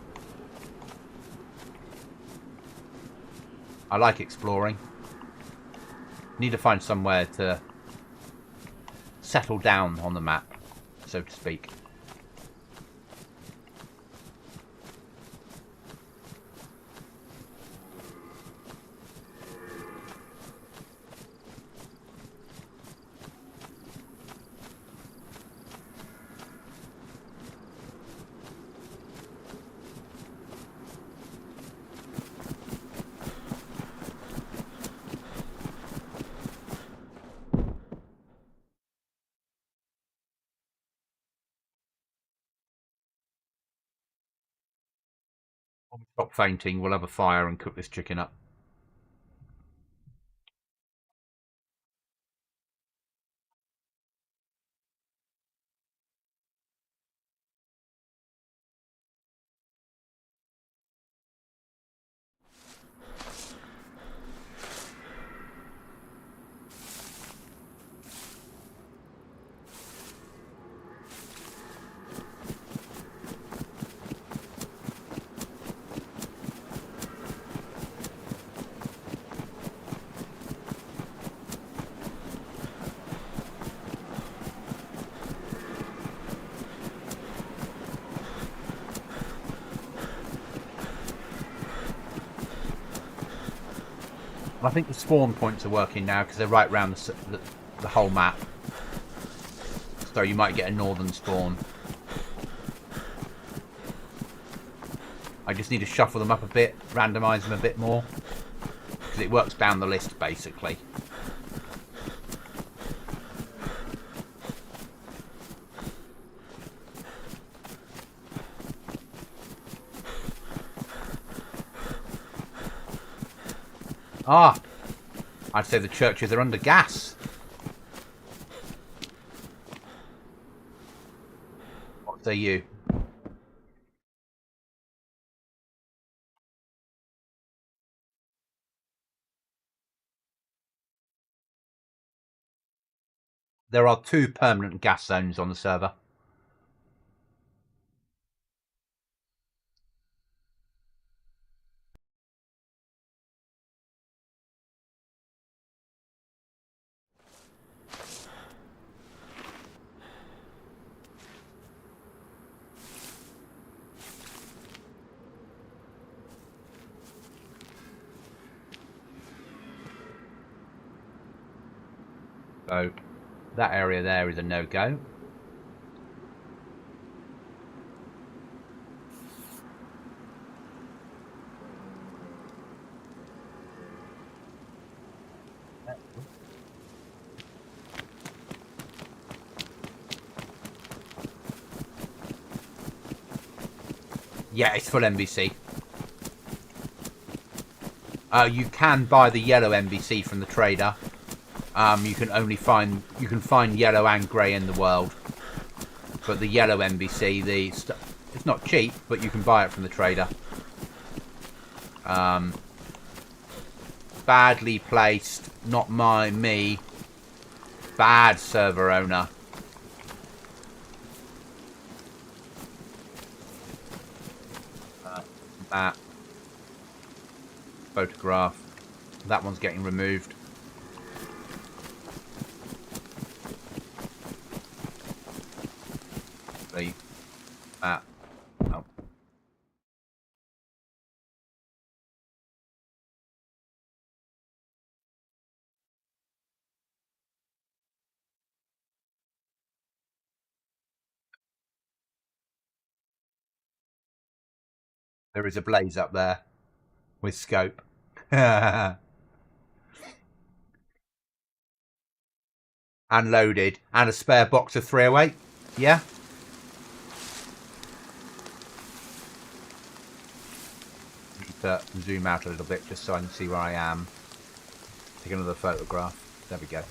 I like exploring. Need to find somewhere to settle down on the map, so to speak. When we stop fainting, we'll have a fire and cook this chicken up. I think the spawn points are working now because they're right around the whole map. So you might get a northern spawn. I just need to shuffle them up a bit, randomise them a bit more. Because it works down the list, basically. Ah! I'd say the churches are under gas. What say you? There are 2 permanent gas zones on the server. So that area there is a no-go. Yeah, it's full NBC. You can buy the yellow NBC from the trader. You can find yellow and grey in the world, but the yellow NBC, it's not cheap, but you can buy it from the trader. Badly placed, not me. Bad server owner. That photograph. That one's getting removed. That. Oh. There is a blaze up there with scope. And loaded. And a spare box of 308. Yeah? to zoom out a little bit just so I can see where I am. Take another photograph. There we go.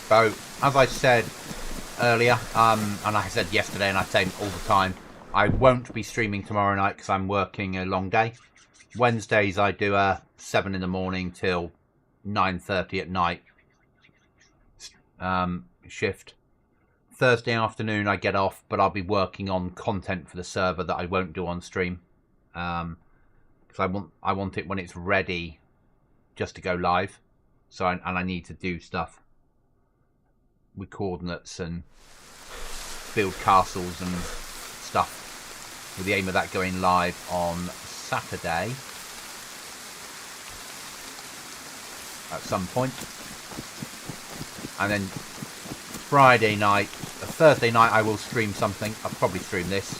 So, as I said earlier, and I said yesterday, and I say all the time, I won't be streaming tomorrow night because I'm working a long day. Wednesdays I do a 7 in the morning till 9:30 at night shift. Thursday afternoon I get off, but I'll be working on content for the server that I won't do on stream, because I want it when it's ready, just to go live. So I need to do stuff with coordinates and build castles and stuff, with the aim of that going live on Saturday at some point. And then Friday night, Thursday night I will stream something. I'll probably stream this.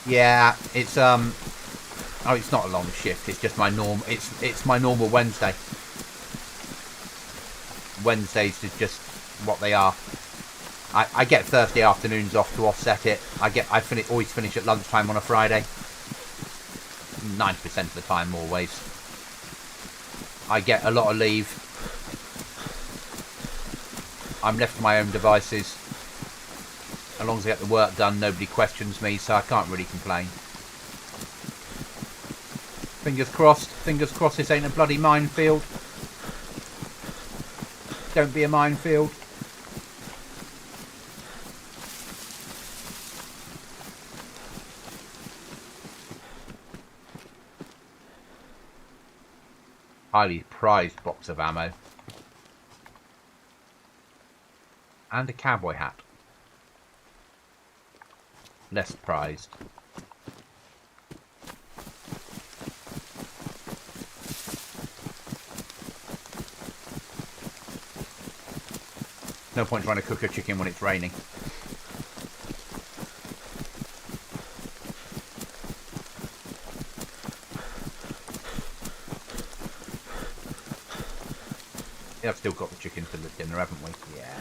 Yeah, it's oh, it's not a long shift. It's just my it's my normal Wednesday. Wednesdays is just what they are. I get Thursday afternoons off to offset it. I always finish at lunchtime on a Friday. 90% of the time, always. I get a lot of leave. I'm left to my own devices. As long as I get the work done, nobody questions me, so I can't really complain. Fingers crossed this ain't a bloody minefield. Don't be a minefield. Highly prized box of ammo. And a cowboy hat. Less prized. No point trying to cook a chicken when it's raining. Yeah, I've still got the chicken for the dinner, haven't we? Yeah.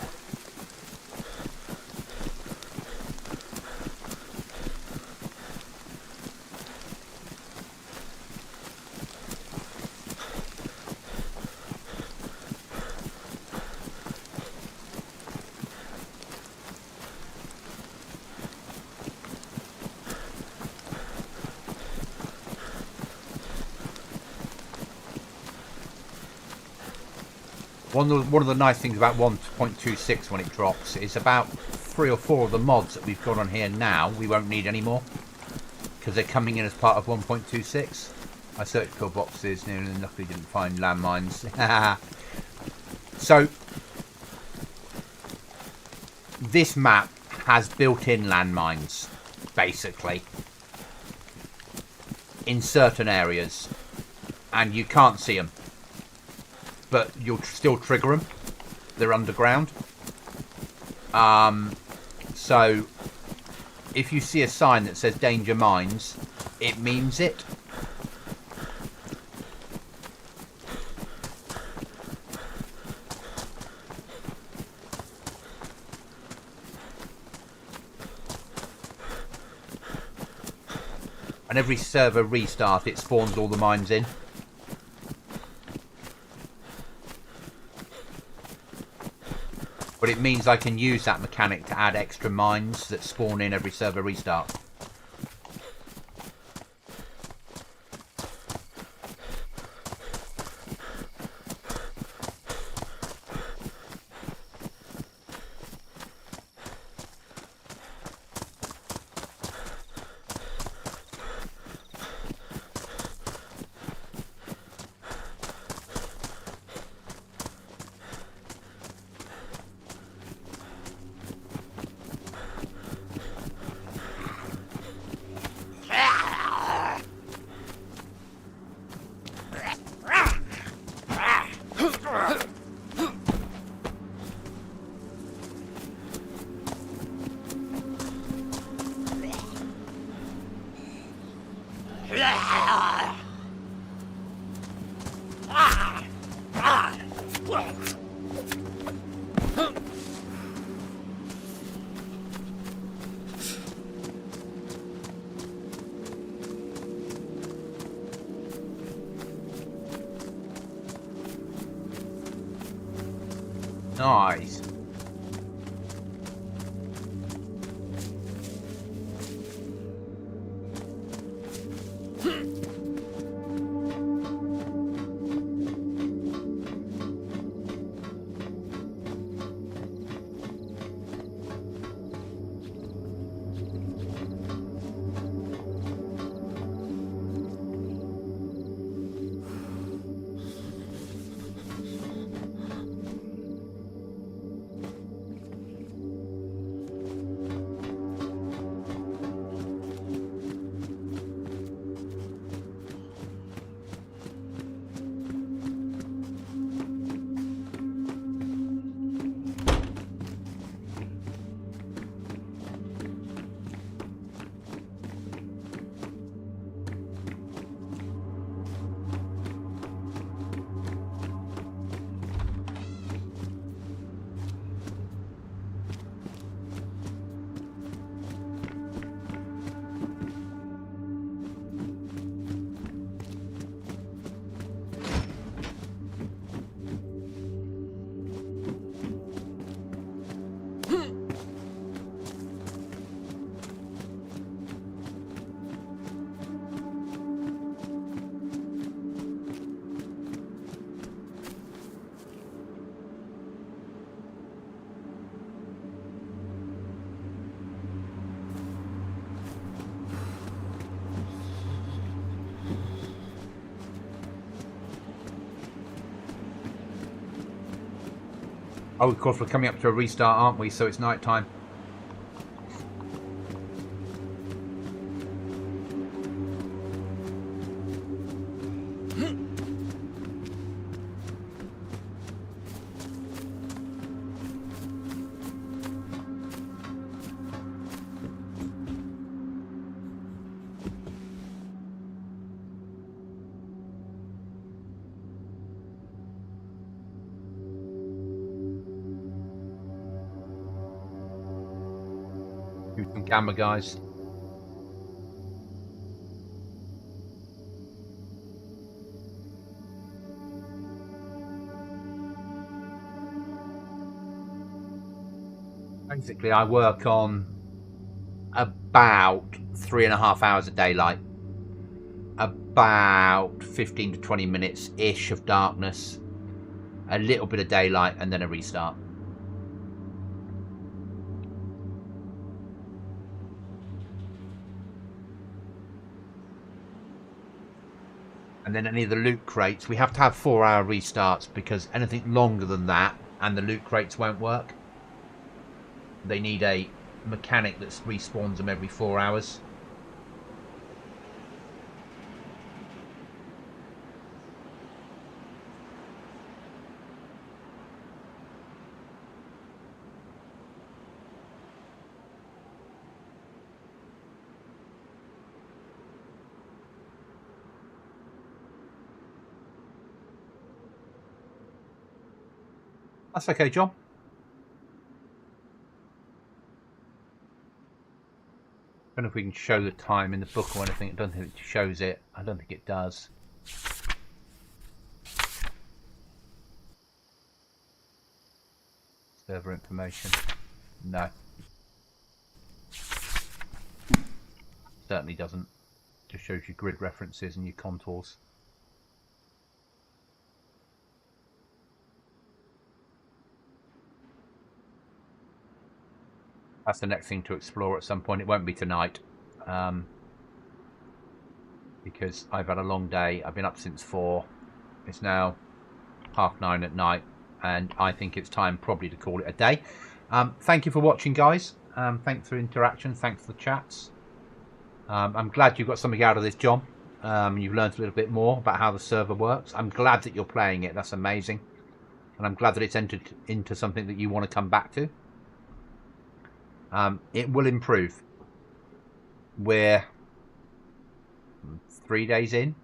One of the nice things about 1.26 when it drops is about 3 or 4 of the mods that we've got on here now we won't need anymore, because they're coming in as part of 1.26. I searched pillboxes and luckily didn't find landmines. So this map has built-in landmines, basically, in certain areas, and you can't see them. But you'll still trigger them. They're underground. So if you see a sign that says danger mines, it means it. And every server restart, it spawns all the mines in. But it means I can use that mechanic to add extra mines that spawn in every server restart. Nice. Oh, of course, we're coming up to a restart, aren't we? So it's night time. Do some camera, guys. Basically, I work on about 3.5 hours of daylight, about 15 to 20 minutes ish of darkness, a little bit of daylight, and then a restart. And then any of the loot crates, we have to have 4-hour restarts, because anything longer than that and the loot crates won't work. They need a mechanic that respawns them every 4 hours. That's okay, John. I don't know if we can show the time in the book or anything. I don't think it shows it. I don't think it does. Server information. No. Certainly doesn't. Just shows you grid references and your contours. That's the next thing to explore at some point. It won't be tonight, because I've had a long day. I've been up since 4. It's now 9:30 at night, and I think it's time probably to call it a day. Thank you for watching, guys. Thanks for interaction. Thanks for the chats. I'm glad you got something out of this, John. You've learned a little bit more about how the server works. I'm glad that you're playing it. That's amazing. And I'm glad that it's entered into something that you want to come back to. It will improve. We're 3 days in,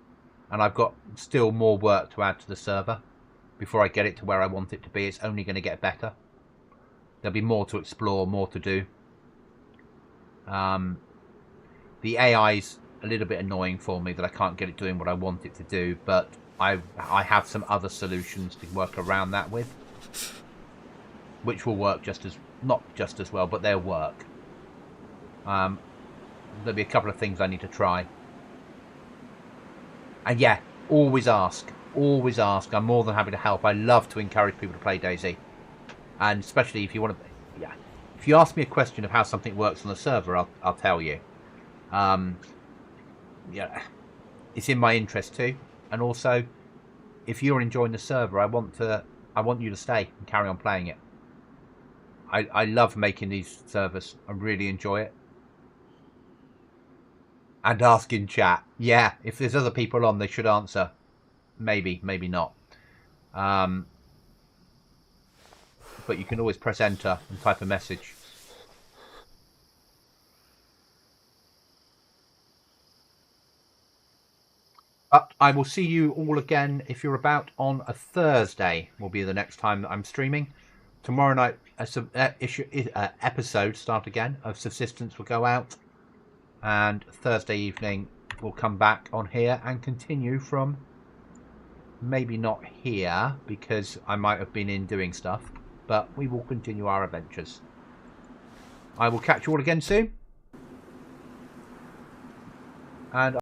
and I've got still more work to add to the server before I get it to where I want it to be. It's only going to get better. There'll be more to explore, more to do. The AI's a little bit annoying for me that I can't get it doing what I want it to do, but I have some other solutions to work around that with. which will work just as, not just as well, but they'll work. There'll be a couple of things I need to try. And yeah, always ask. Always ask. I'm more than happy to help. I love to encourage people to play DayZ. And especially if you want to... Yeah. If you ask me a question of how something works on the server, I'll tell you. Yeah. It's in my interest too. And also, if you're enjoying the server, I want you to stay and carry on playing it. I love making these servers. I really enjoy it. And ask in chat. Yeah, if there's other people on, they should answer. Maybe, maybe not. But you can always press enter and type a message. But I will see you all again if you're about on a Thursday. Will be the next time that I'm streaming. Tomorrow night, episode start again of Subsistence will go out, and Thursday evening we'll come back on here and continue from. Maybe not here because I might have been in doing stuff, but we will continue our adventures. I will catch you all again soon, and